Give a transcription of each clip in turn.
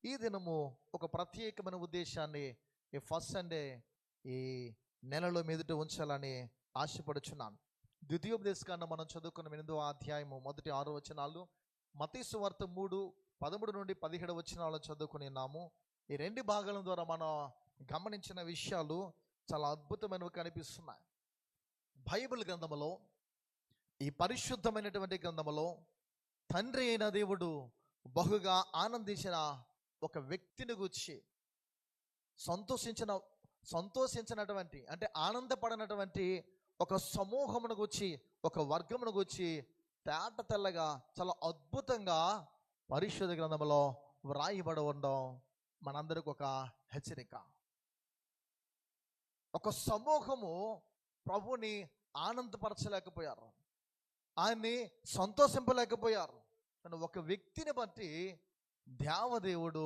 ఈ దినము ఒక ప్రత్యేకమైన ఉద్దేశాన్ని ఈ ఫస్ట్ సండే ఈ నెలలో మీదట ఉంచాలని ఆశపడుచున్నాను. ద్వితీయోపదేశకాండం మనం చదువుకున్న 8వ అధ్యాయము మొదటి 6 వచనాలు, మత్తయి సువార్త 3:13 నుండి 17 వచనాలు చదువుకుని ఉన్నాము. ఈ రెండు భాగాల ద్వారా మనం గమనించిన విషయాలు చాలా అద్భుతమైనవి కనిపిస్తున్నాయి. బైబిల్ గ్రంథములో, ఈ పరిశుద్ధమైనటువంటి గ్రంథములో తండ్రి అయిన దేవుడు బహుగా ఆనందించిన ఒక వ్యక్తిని గూర్చి, సంతోషించినటువంటి అంటే ఆనందపడినటువంటి ఒక సమూహమును గూర్చి, ఒక వర్గమును గూర్చి తేట తెల్లగా చాలా అద్భుతంగా పరిశుద్ధ గ్రంథంలో వ్రాయబడి ఉండడం మనందరికి ఒక హెచ్చరిక. ఒక సమూహము ప్రభుని ఆనందపరచలేకపోయారు, ఆయన్ని సంతోషింపలేకపోయారు. కానీ ఒక వ్యక్తిని బట్టి దేవదేవుడు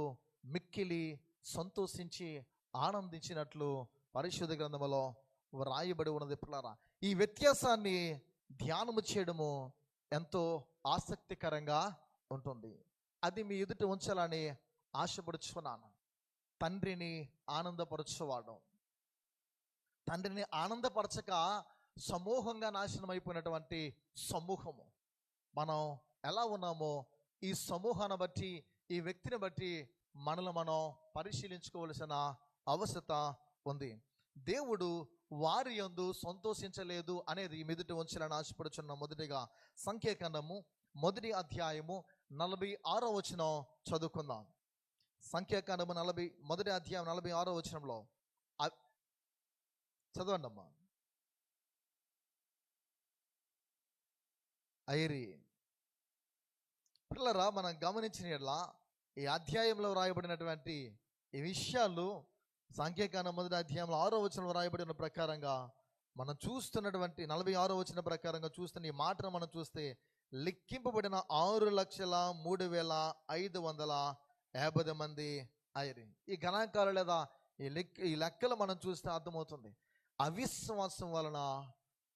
మిక్కిలి సంతోషించి ఆనందించినట్లు పరిశుద్ధ గ్రంథములో వ్రాయబడి ఉన్నది. పిల్లరా, ఈ వ్యత్యాసాన్ని ధ్యానము చేయడము ఎంతో ఆసక్తికరంగా ఉంటుంది. అది మీ ఎదుట ఉంచాలని ఆశపడుచున్నాను. తండ్రిని ఆనందపరచువాడు, తండ్రిని ఆనందపరచక సమూహంగా నాశనం అయిపోయినటువంటి సమూహము. మనం ఎలా ఉన్నామో ఈ సమూహాన్ని బట్టి, ఈ వ్యక్తిని బట్టి మనల్ని మనం పరిశీలించుకోవలసిన అవసరత ఉంది. దేవుడు వారి యందు సంతోషించలేదు అనేది మెదుట ఉంచాలని ఆశపడుచున్న. మొదటిగా సంఖ్యాకాండము 1వ అధ్యాయము 46వ వచనం చదువుకుందాం. సంఖ్యాకాండము 1వ అధ్యాయం 46వ వచనంలో చదవండి అమ్మా. ఐరి పిల్లరా, మనం గమనించిన ఈ అధ్యాయంలో వ్రాయబడినటువంటి ఈ విషయాలు సంఖ్యాకాండం 1వ అధ్యాయంలో 6వ వచనంలో వ్రాయబడిన ప్రకారంగా మనం చూస్తున్నటువంటి 46వ వచనం ప్రకారంగా చూస్తున్న ఈ మాటను మనం చూస్తే లెక్కింపబడిన 6,03,550 మంది ఐరి. ఈ గణాంకాలు లేదా ఈ లెక్కలు మనం చూస్తే అర్థమవుతుంది. అవిశ్వాసం వలన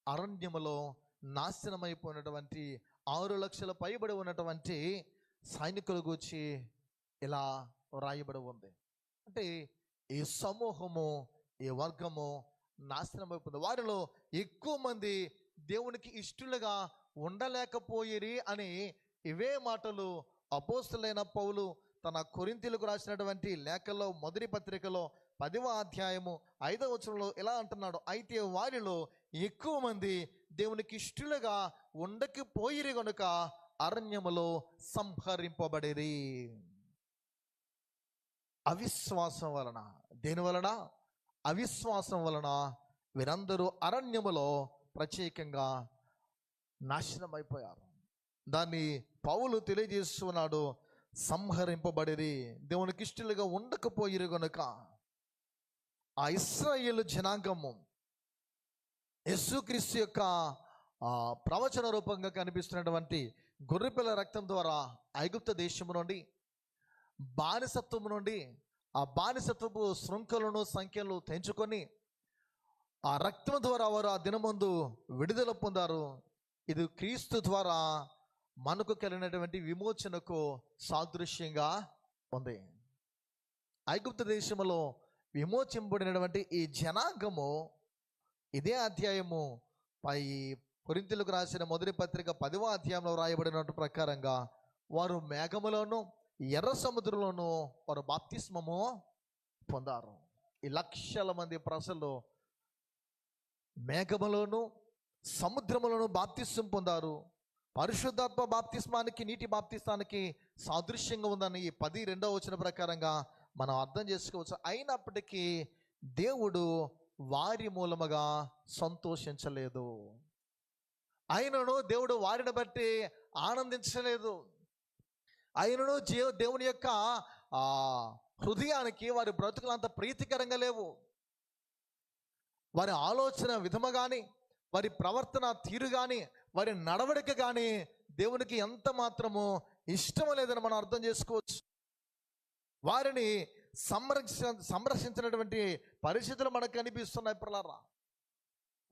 అరణ్యములో నాశనమైపోయినటువంటి 6 లక్షల పైబడి ఉన్నటువంటి సైనికుల గురించి ఇలా వ్రాయబడి ఉంది. అంటే ఈ సమూహము, ఈ వర్గము నాశనం అయిపోయింది. వారిలో ఎక్కువ మంది దేవునికి ఇష్టలుగా ఉండలేకపోయిరి అని ఇవే మాటలు అపోస్తలుడైన పౌలు తన కొరింథీయులకు రాసినటువంటి లేఖలో మొదటి పత్రికలో 10వ అధ్యాయము 5వ వచనంలో ఇలా అంటున్నాడు. అయితే వారిలో ఎక్కువ మంది దేవునికి ఇష్టలుగా ఉండకపోయిరి గనుక అరణ్యములో సంహరింపబడిరి. అవిశ్వాసం వలన, దేని వలన? అవిశ్వాసం వలన వీరందరూ అరణ్యములో ప్రత్యేకంగా నాశనం అయిపోయారు. దాన్ని పౌలు తెలియజేస్తున్నాడు. సంహరింపబడిరి, దేవునికి ఇష్టలుగా ఉండకపోయిరు గనుక. ఆ ఇశ్రాయేలు జనాంగము యేసుక్రీస్తు యొక్క ప్రవచన రూపంగా కనిపిస్తున్నటువంటి గొర్రెపిల్ల రక్తం ద్వారా ఐగుప్తు దేశము నుండి, బానిసత్వము నుండి, ఆ బానిసత్వపు శృంఖలను సంఖ్యలు తెంచుకొని ఆ రక్తం ద్వారా వారు ఆ దినమందు విడుదల పొందారు. ఇది క్రీస్తు ద్వారా మనకు కలిగినటువంటి విమోచనకు సాదృశ్యంగా ఉంది. ఐగుప్తు దేశంలో విమోచింపబడినటువంటి ఈ జనాంగము ఇదే అధ్యాయము కొరింథీయులకు రాసిన మొదటి పత్రిక 10వ అధ్యాయంలో వ్రాయబడిన ప్రకారంగా వారు మేఘములోను ఎర్ర సముద్రంలోనూ వారు బాప్తిస్మము పొందారు. ఈ లక్షల మంది ప్రజలు మేఘములోను సముద్రములోను బాప్తిస్మం పొందారు. పరిశుద్ధాత్మ బాప్తిస్మానికి, నీటి బాప్తిస్మానికి సాదృశ్యంగా ఉందని ఈ 12వ వచనం ప్రకారంగా మనం అర్థం చేసుకోవచ్చు. అయినప్పటికీ దేవుడు వారి మూలముగా సంతోషించలేదు. ఆయనను దేవుడు వారిని బట్టి ఆనందించలేదు. ఆయనను దేవుని యొక్క హృదయానికి వారి బ్రతుకులు అంత ప్రీతికరంగా లేవు. వారి ఆలోచన విధము కానీ, వారి ప్రవర్తన తీరు కానీ, వారి నడవడిక కానీ దేవునికి ఎంత మాత్రము ఇష్టం లేదని మనం అర్థం చేసుకోవచ్చు. వారిని సంరక్షించినటువంటి పరిస్థితులు మనకు కనిపిస్తున్నాయి. పిల్లరా,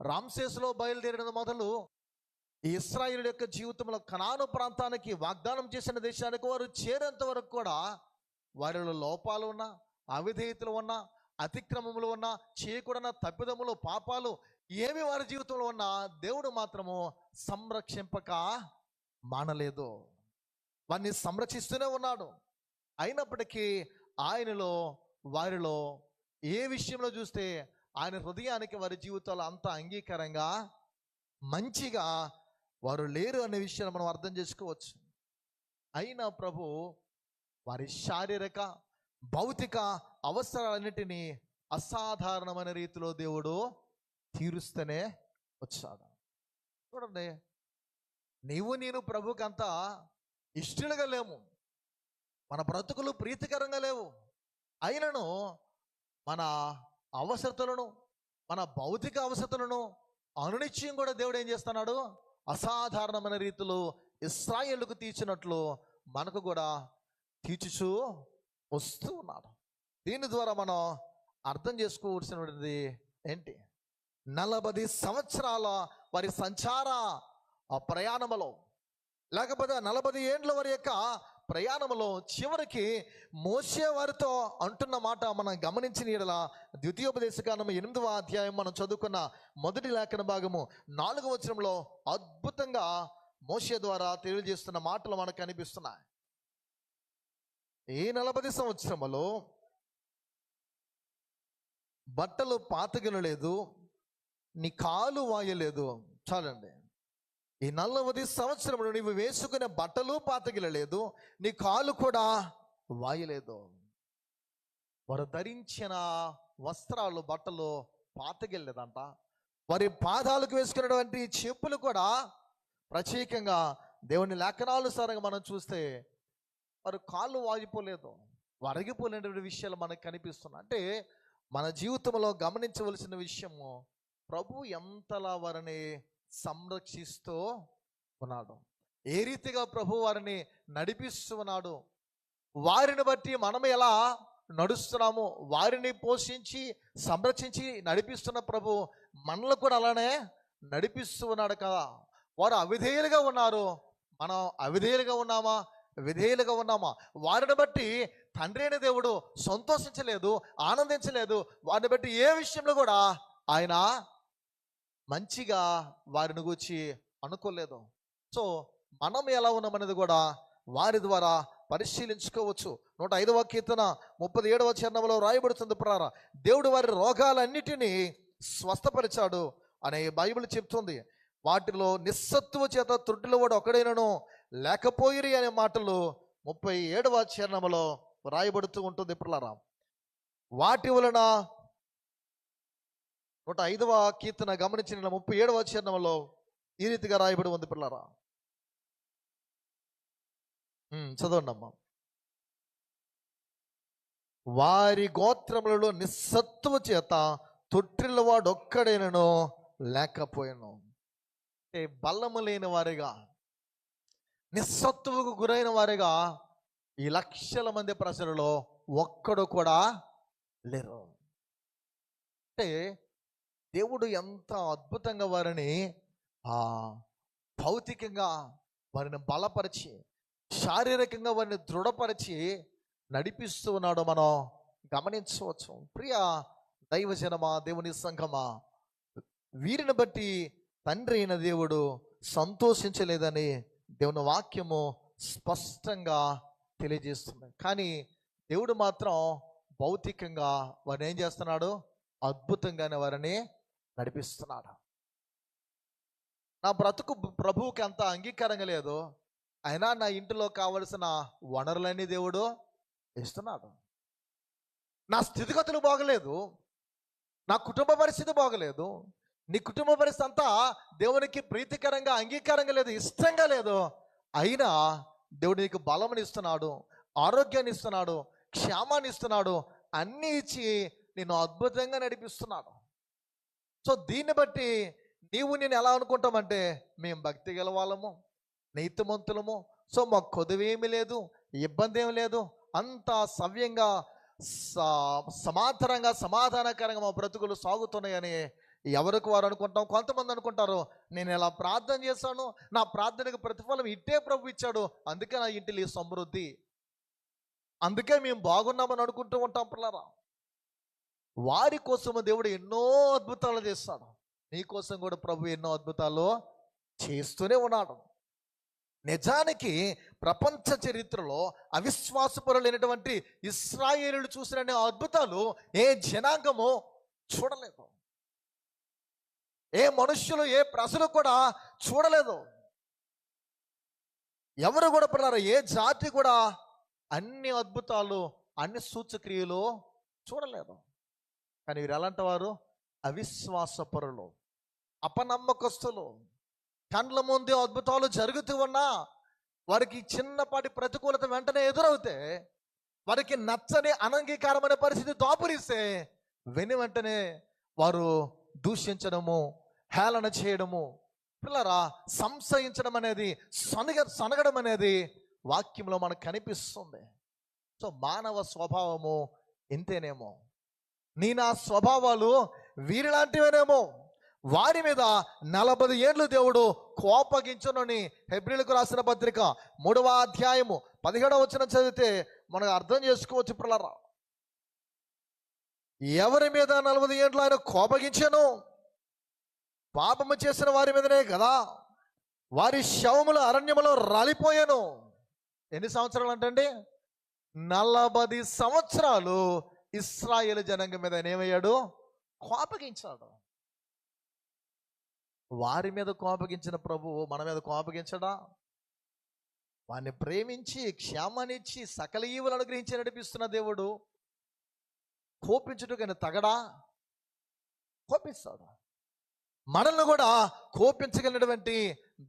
రామ్సేస్లో బయలుదేరిన మొదలు ఇశ్రాయేలు యొక్క జీవితంలో కనాను ప్రాంతానికి, వాగ్దానం చేసిన దేశానికి వారు చేరేంత వరకు కూడా వారిలో లోపాలు ఉన్నా, అవిధేయతలు ఉన్నా, అతిక్రమములు ఉన్నా, చేయకూడన తప్పిదములు, పాపాలు ఏమి వారి జీవితంలో ఉన్నా దేవుడు మాత్రము సంరక్షింపక మానలేదు. వారిని సంరక్షిస్తూనే ఉన్నాడు. అయినప్పటికీ ఆయనలో, వారిలో ఏ విషయంలో చూస్తే ఆయన హృదయానికి, వారి జీవితాలు అంత అంగీకారంగా, మంచిగా వారు లేరు అనే విషయాన్ని మనం అర్థం చేసుకోవచ్చు. అయినా ప్రభు వారి శారీరక, భౌతిక అవసరాలన్నిటినీ అసాధారణమైన రీతిలో దేవుడు తీరుస్తూనే వచ్చాడు. చూడండి, నీవు నేను ప్రభుకి అంత ఇష్టలుగా లేము, మన బ్రతుకులు ప్రీతికరంగా లేవు. అయినను మన అవసరతలను, మన భౌతిక అవసరతలను అనునిత్యం కూడా దేవుడు ఏం చేస్తున్నాడు? అసాధారణమైన రీతిలో ఇశ్రాయేలుకు తీర్చినట్లు మనకు కూడా తీర్చుచూ వస్తూ ఉన్నాడు. దీని ద్వారా మనం అర్థం చేసుకోవాల్సినది ఏంటి? 40 సంవత్సరాల వారి సంచార ప్రయాణములో, లేకపోతే 40 ఏండ్ల వారి యొక్క ప్రయాణములో చివరికి మోషే వారితో అంటున్న మాట మనం గమనించిన యెడల, ద్వితీయోపదేశకాండము 8వ అధ్యాయం మనం చదువుకున్న మొదటి లేఖన భాగము 4వ వచనంలో అద్భుతంగా మోషే ద్వారా తెలియజేస్తున్న మాటలు మనకు కనిపిస్తున్నాయి. ఈ 40 సంవత్సరములో బట్టలు పాతగిలలేదు, నీ కాలు వాయలేదు. చాలండి. ఈ 40 సంవత్సరములు నీవు వేసుకునే బట్టలు పాతగిలలేదు, నీ కాలు కూడా వాయలేదు. వారు ధరించిన వస్త్రాలు, బట్టలు పాతగిలేదంట. వారి పాదాలకు వేసుకున్నటువంటి చెప్పులు కూడా ప్రత్యేకంగా దేవుని లేఖనానుసారంగా మనం చూస్తే వారు కాళ్ళు వాగిపోలేదు, వరగిపోలేనటువంటి విషయాలు మనకు కనిపిస్తున్నాయి. అంటే మన జీవితంలో గమనించవలసిన విషయము, ప్రభు ఎంతలా వారిని సంరక్షిస్తూ ఉన్నాడు, ఏ రీతిగా ప్రభు వారిని నడిపిస్తూ ఉన్నాడు, వారిని బట్టి మనం ఎలా నడుస్తున్నాము, వారిని పోషించి సంరక్షించి నడిపిస్తున్న ప్రభు మనల్ని కూడా అలానే నడిపిస్తూ ఉన్నాడు కదా. వారు అవిధేయులుగా ఉన్నారు, మనం అవిధేయులుగా ఉన్నామా, విధేయులుగా ఉన్నామా? వారిని బట్టి తండ్రి అయిన దేవుడు సంతోషించలేదు, ఆనందించలేదు. వారిని బట్టి ఏ విషయంలో కూడా ఆయన మంచిగా వారిని గూర్చి అనుకోలేదు. సో మనం ఎలా ఉన్నామనేది కూడా వారి ద్వారా పరిశీలించుకోవచ్చు. 105వ కీర్తన 37వ చరణంలో రాయబడుతుంది ప్రకారం, దేవుడు వారి రోగాలన్నిటినీ స్వస్థపరిచాడు అనే బైబిల్ చెప్తుంది. వాటిలో నిస్సత్తువ చేత త్రుటిలో వాడు ఒకడైనను లేకపోయిరి అనే మాటలు 37వ చరణంలో రాయబడుతూ ఉంటుంది పిల్లరా. వాటి వలన 105వ కీర్తన గమనించిన 37వ చరణంలో ఈ రీతిగా రాయబడి ఉంది పిల్లరా. చదవండి అమ్మా. వారి గోత్రములలో నిస్సత్తువ చేత తొట్టిల్లవాడు ఒక్కడైనను లేకపోయాను. అంటే బల్లము లేని వారిగా, నిస్సత్తువకు గురైన వారిగా ఈ లక్షల మంది ప్రజలలో ఒక్కడు కూడా లేరు. అంటే దేవుడు ఎంత అద్భుతంగా వారిని భౌతికంగా వారిని బలపరిచి, శారీరకంగా వారిని దృఢపరిచి నడిపిస్తూ ఉన్నాడో మనం గమనించవచ్చు. ప్రియ దైవజనమా, దేవుని సంఘమా, వీరిని బట్టి తండ్రి అయిన దేవుడు సంతోషించలేదని దేవుని వాక్యము స్పష్టంగా తెలియజేస్తుంది. కానీ దేవుడు మాత్రం భౌతికంగా వారిని ఏం చేస్తున్నాడు? అద్భుతంగానే వారిని నడిపిస్తున్నాడు. నా బ్రతుకు ప్రభువుకి అంత అంగీకారంగా లేదు, అయినా నా ఇంటిలో కావలసిన వనరులన్నీ దేవుడు ఇస్తున్నాడు. నా స్థితిగతులు బాగలేదు, నా కుటుంబ పరిస్థితి బాగలేదు, నీ కుటుంబ పరిస్థితి అంతా దేవునికి ప్రీతికరంగా, అంగీకారంగా లేదు, ఇష్టంగా లేదు. అయినా దేవుడు నీకు బలముని ఇస్తున్నాడు, ఆరోగ్యాన్ని ఇస్తున్నాడు, క్షేమాన్ని ఇస్తున్నాడు, అన్నీ ఇచ్చి నిన్ను అద్భుతంగా నడిపిస్తున్నాడు. సో దీన్ని బట్టి నీవు నేను ఎలా అనుకుంటామంటే, మేము భక్తి గల వాళ్ళము, నీతిమంతులము, సో మాకు కొదువేమీ లేదు, ఇబ్బంది ఏమి లేదు, అంతా సవ్యంగా సమాధానకరంగా మా బ్రతుకులు సాగుతున్నాయని ఎవరికి వారు అనుకుంటాం. కొంతమంది అనుకుంటారు, నేను ఎలా ప్రార్థన చేశాను, నా ప్రార్థనకు ప్రతిఫలం ఇట్టే ప్రభు ఇచ్చాడు, అందుకే నా ఇంటిలో సమృద్ధి. అందుకే మేము బాగున్నామని అనుకుంటూ ఉంటాం పిల్లరా. వారి కోసము దేవుడు ఎన్నో అద్భుతాలు చేస్తాడు. నీ కోసం కూడా ప్రభు ఎన్నో అద్భుతాలు చేస్తూనే ఉన్నాడు. నిజానికి ప్రపంచ చరిత్రలో అవిశ్వాసపరులైనటువంటి ఇశ్రాయేలీయులు చూసిన అద్భుతాలు ఏ జనాంగము చూడలేదు, ఏ మనుష్యులు, ఏ ప్రజలు కూడా చూడలేదు. ఎవరు కూడా పిల్లరా, ఏ జాతి కూడా అన్ని అద్భుతాలు, అన్ని సూచక్రియలు చూడలేదు. కానీ వీరు ఎలాంటి వారు? అవిశ్వాసపరులు, అపనమ్మకస్తులు. కండ్ల ముందే అద్భుతాలు జరుగుతూ ఉన్నా వారికి చిన్నపాటి ప్రతికూలత వెంటనే ఎదురవుతే, వారికి నచ్చని అనంగీకారమైన పరిస్థితి దాపురిస్తే వెంటనే వారు దూషించడము, హేళన చేయడము, పిల్లరా సంశయించడం అనేది, సనగడం అనేది వాక్యంలో మనకు కనిపిస్తుంది. సో మానవ స్వభావము ఇంతేనేమో, నా స్వభావాలు వీరిలాంటివేనేమో. వారి మీద 40 ఏళ్ళు దేవుడు కోపగించునని హెబ్రీయులకు రాసిన పత్రిక 3వ అధ్యాయము 17వ వచనం చదివితే మనం అర్థం చేసుకోవచ్చు పిల్లరా. ఎవరి మీద 40 ఏళ్ళు ఆయన కోపగించను? పాపము చేసిన వారి మీదనే కదా. వారి శవములు అరణ్యములో రాలిపోయాను. ఎన్ని సంవత్సరాలు అంటండి? 40 సంవత్సరాలు ఇశ్రాయేలు జనాంగం మీద ఏమయ్యాడు? కోపగించాడు. వారి మీద కోపగించిన ప్రభువు మన మీద కోపగించడా? వారిని ప్రేమించి క్షేమాన్నిచ్చి సకల ఈవులు అనుగ్రహించి నడిపిస్తున్న దేవుడు కోపించుటకైనా తగడా? కోపిస్తాడు. మనల్ని కూడా కోపించగలిగినటువంటి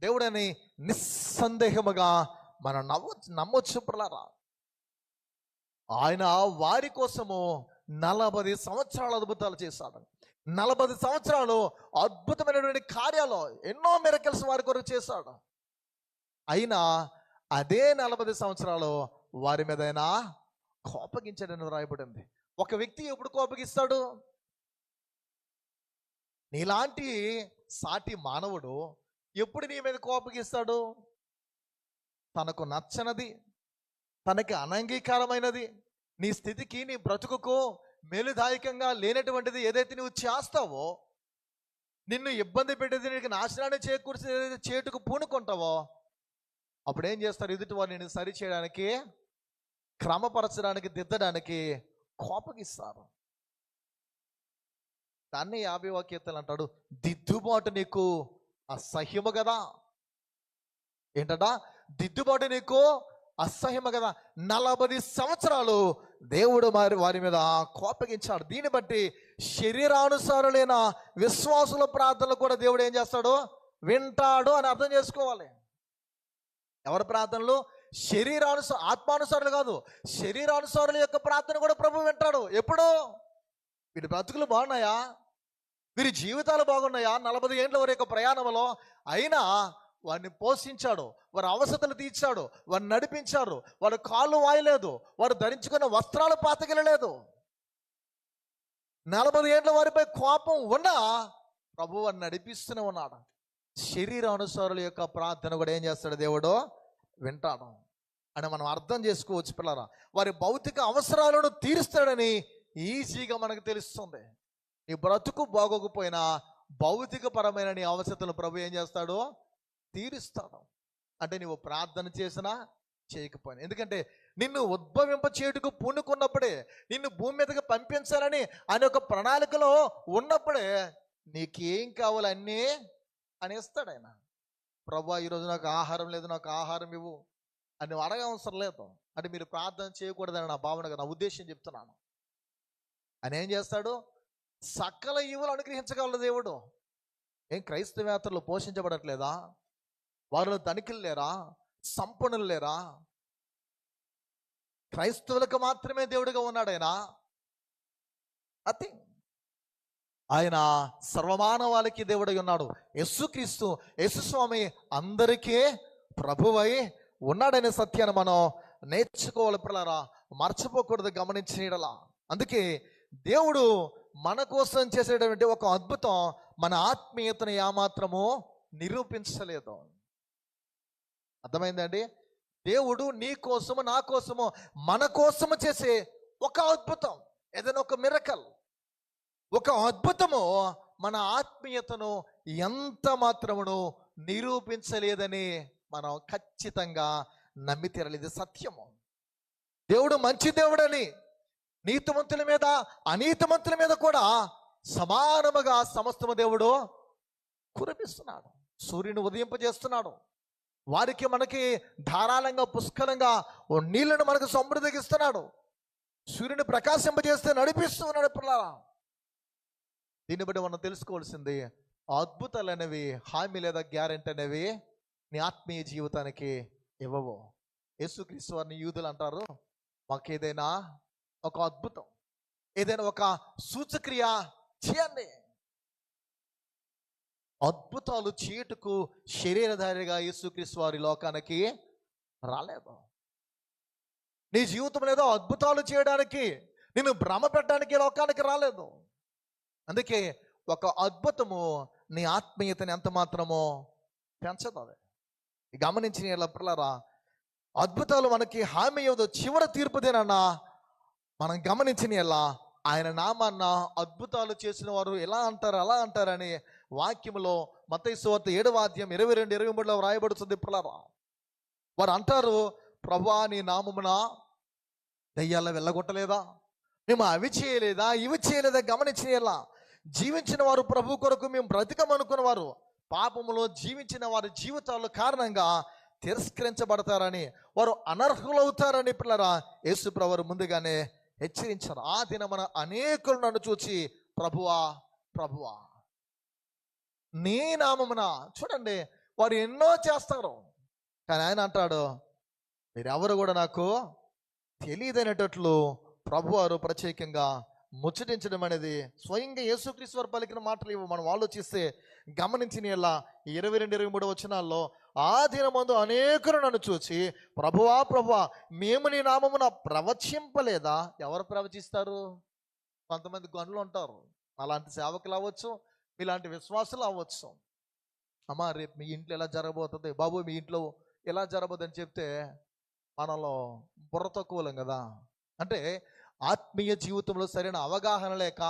దేవుడని నిస్సందేహముగా మనం నమ్మొచ్చు పిల్లరా. ఆయన వారి కోసము 40 సంవత్సరాలు అద్భుతాలు చేశాడు. 40 సంవత్సరాలు అద్భుతమైనటువంటి కార్యాలు, ఎన్నో మిరకల్స్ వారి కొరకు చేశాడు. అయినా అదే 40 సంవత్సరాలు వారి మీద అయినా కోపగించాడని రాయబడింది. ఒక వ్యక్తి ఎప్పుడు కోపగిస్తాడు? నీలాంటి సాటి మానవుడు ఎప్పుడు నీ మీద కోపగిస్తాడు? తనకు నచ్చనది, తనకి అనంగీకారమైనది, నీ స్థితికి, నీ బ్రతుకుకు మేలుదాయకంగా లేనటువంటిది ఏదైతే నువ్వు చేస్తావో, నిన్ను ఇబ్బంది పెట్టేది, నీకు నాశనాన్ని చేకూర్చి ఏదైతే చేటుకు పూనుకుంటావో, అప్పుడు ఏం చేస్తారు? ఎదుటి వారిని నేను సరి చేయడానికి, క్రమపరచడానికి, దిద్దడానికి కోపగిస్తారు. దాన్ని 50వ కీర్తన అంటాడు, దిద్దుబాటు నీకు అసహ్యము కదా. ఏంటట? దిద్దుబాటు నీకు అసహ్యము కదా. 40 సంవత్సరాలు దేవుడు వారి మీద కోపగించాడు. దీన్ని బట్టి శరీరానుసారులైన విశ్వాసుల ప్రార్థనలు కూడా దేవుడు ఏం చేస్తాడు? వింటాడు అని అర్థం చేసుకోవాలి. ఎవరి ప్రార్థనలు? ఆత్మానుసారులు కాదు, శరీరానుసారుల యొక్క ప్రార్థన కూడా ప్రభు వింటాడు. ఎప్పుడు? వీరి బ్రతుకులు బాగున్నాయా? వీరి జీవితాలు బాగున్నాయా? 40 ఏళ్ళ వారి యొక్క ప్రయాణంలో అయినా వారిని పోషించాడు, వారి అవసరతలు తీర్చాడు, వారిని నడిపించాడు. వారి కాళ్ళు వాయలేదు, వారు ధరించుకున్న వస్త్రాలు పాతగిలలేదు. 40 ఏళ్ళ వారిపై కోపం ఉన్నా ప్రభు వారిని నడిపిస్తూనే ఉన్నాడు. శరీరానుసారుల యొక్క ప్రార్థన కూడా ఏం చేస్తాడు? దేవుడు వింటాడు అని మనం అర్థం చేసుకోవచ్చు పిల్లరా. వారి భౌతిక అవసరాలను తీరుస్తాడని ఈజీగా మనకు తెలుస్తుంది. నీ బ్రతుకు బాగోకపోయినా భౌతిక పరమైన నీ అవసరతలు ప్రభు ఏం చేస్తాడు? తీరుస్తాడు. అంటే నువ్వు ప్రార్థన చేసినా చేయకపోయినా. ఎందుకంటే నిన్ను ఉద్భవింప చేటుకు పూనుకున్నప్పుడే, నిన్ను భూమి మీదకి పంపించాలని ఆయన ఒక ప్రణాళికలో ఉన్నప్పుడే నీకేం కావాలి అన్నీ అనేస్తాడు ఆయన. ప్రభు ఈరోజు నాకు ఆహారం లేదు, నాకు ఆహారం ఇవ్వు అని నువ్వు అడగవసరం లేదు. అంటే మీరు ప్రార్థన చేయకూడదని నా భావనగా, నా ఉద్దేశం చెప్తున్నాను. అని ఏం చేస్తాడు? సకల ఈవులు అనుగ్రహించగలడు దేవుడు. ఏం క్రైస్తవేతరులు పోషించబడట్లేదా? వారిలో ధనికులు లేరా? సంపన్నులు లేరా? క్రైస్తవులకు మాత్రమే దేవుడిగా ఉన్నాడు ఆయన. ఆయన సర్వమానవాళికి దేవుడై ఉన్నాడు. యేసుక్రీస్తు, యేసుస్వామి అందరికీ ప్రభువై ఉన్నాడనే సత్యాన్ని మనం నేర్చుకోవాలి పిల్లరా. మర్చిపోకూడదు, గమనించేయడలా. అందుకే దేవుడు మన కోసం చేసేటువంటి ఒక అద్భుతం మన ఆత్మీయతను ఏమాత్రము నిరూపించలేదు. అర్థమైందండి? దేవుడు నీ కోసము, నా కోసము, మన కోసము చేసే ఒక అద్భుతం, ఏదైనా ఒక మిరకల్, ఒక అద్భుతము మన ఆత్మీయతను ఎంత మాత్రమును నిరూపించలేదని మనం ఖచ్చితంగా నమ్మి తీరలేదు. సత్యము. దేవుడు మంచి దేవుడని నీతిమంతుల మీద అనీతిమంతుల మీద కూడా సమానముగా సమస్తము దేవుడు కురిపిస్తున్నాడు. సూర్యుని ఉదయింపజేస్తున్నాడు. వారికి మనకి ధారాళంగా పుష్కలంగా నీళ్లను మనకు సమృద్ధిగా ఇస్తున్నాడు. సూర్యుని ప్రకాశింపజేస్తే నడిపిస్తున్నాడు. పిల్లరా, దీన్ని బట్టి మనం తెలుసుకోవాల్సింది, అద్భుతాలు అనేవి హామీ లేదా గ్యారెంటీ అనేవి నీ ఆత్మీయ జీవితానికి ఇవ్వవు. యేసుక్రీస్తు వారిని యూదులు అంటారు, మాకు ఏదైనా ఒక అద్భుతం, ఏదైనా ఒక సూచక్రియ చేయండి. అద్భుతాలు చేయుటకు శరీరధారిగా యేసుక్రీస్తు వారి లోకానికి రాలేదు. నీ జీవితం ఏదో అద్భుతాలు చేయడానికి, నిన్ను భ్రమ పెట్టడానికి లోకానికి రాలేదు. అందుకే ఒక అద్భుతము నీ ఆత్మీయతని ఎంత మాత్రమో పెంచదు. అది గమనించిన ఇలా పిల్లరా, అద్భుతాలు మనకి హామీ ఇవ్వదు. చివరి తీర్పుదేనన్నా మనం గమనించిన ఇలా ఆయన నామాన్న అద్భుతాలు చేసిన వారు ఎలా అంటారు, అలా అంటారని వాక్యములో మత్తయి సువార్త 7వ అధ్యాయం 22-23 వ్రాయబడుతుంది. పిల్లరా, వారు అంటారు, ప్రభువా నీ నామమున దయ్యాల వెళ్ళగొట్టలేదా, మేము అవి చేయలేదా, ఇవి చేయలేదా? గమనించేలా జీవించిన వారు ప్రభు కొరకు మేము బ్రతికమనుకున్న వారు పాపములో జీవించిన వారి జీవితాల కారణంగా తిరస్కరించబడతారని, వారు అనర్హులవుతారని పిల్లరా యేసు ప్రభువు ముందుగానే హెచ్చరించారు. ఆ దినమున అనేకులు నన్ను చూచి ప్రభువా ప్రభువా నీ నామమున, చూడండి వారు ఎన్నో చేస్తారు, కానీ ఆయన అంటాడు మీరెవరు కూడా నాకు తెలియదనేటట్లు ప్రభువారు ప్రత్యేకంగా ముచ్చటించడం అనేది స్వయంగా యేసుక్రీస్తు వారు పలికిన మాటలు ఇవి. మనం ఆలోచిస్తే గమనించిన ఇలా 22-23 వచనాల్లో, ఆ దినమందు అనేకులు నన్ను చూచి ప్రభువా ప్రభువా మేము నీ నామమున ప్రవచింపలేదా? ఎవరు ప్రవచిస్తారు? కొంతమంది గనులు ఉంటారు, అలాంటి సేవకులు అవ్వచ్చు, ఇలాంటి విశ్వాసులు అవ్వచ్చు. అమ్మా రేపు మీ ఇంట్లో ఎలా జరగబోతుంది, బాబు మీ ఇంట్లో ఎలా జరగబోతుందని చెప్తే మనలో బుర్ర తక్కువలం కదా. అంటే ఆత్మీయ జీవితంలో సరైన అవగాహన లేక,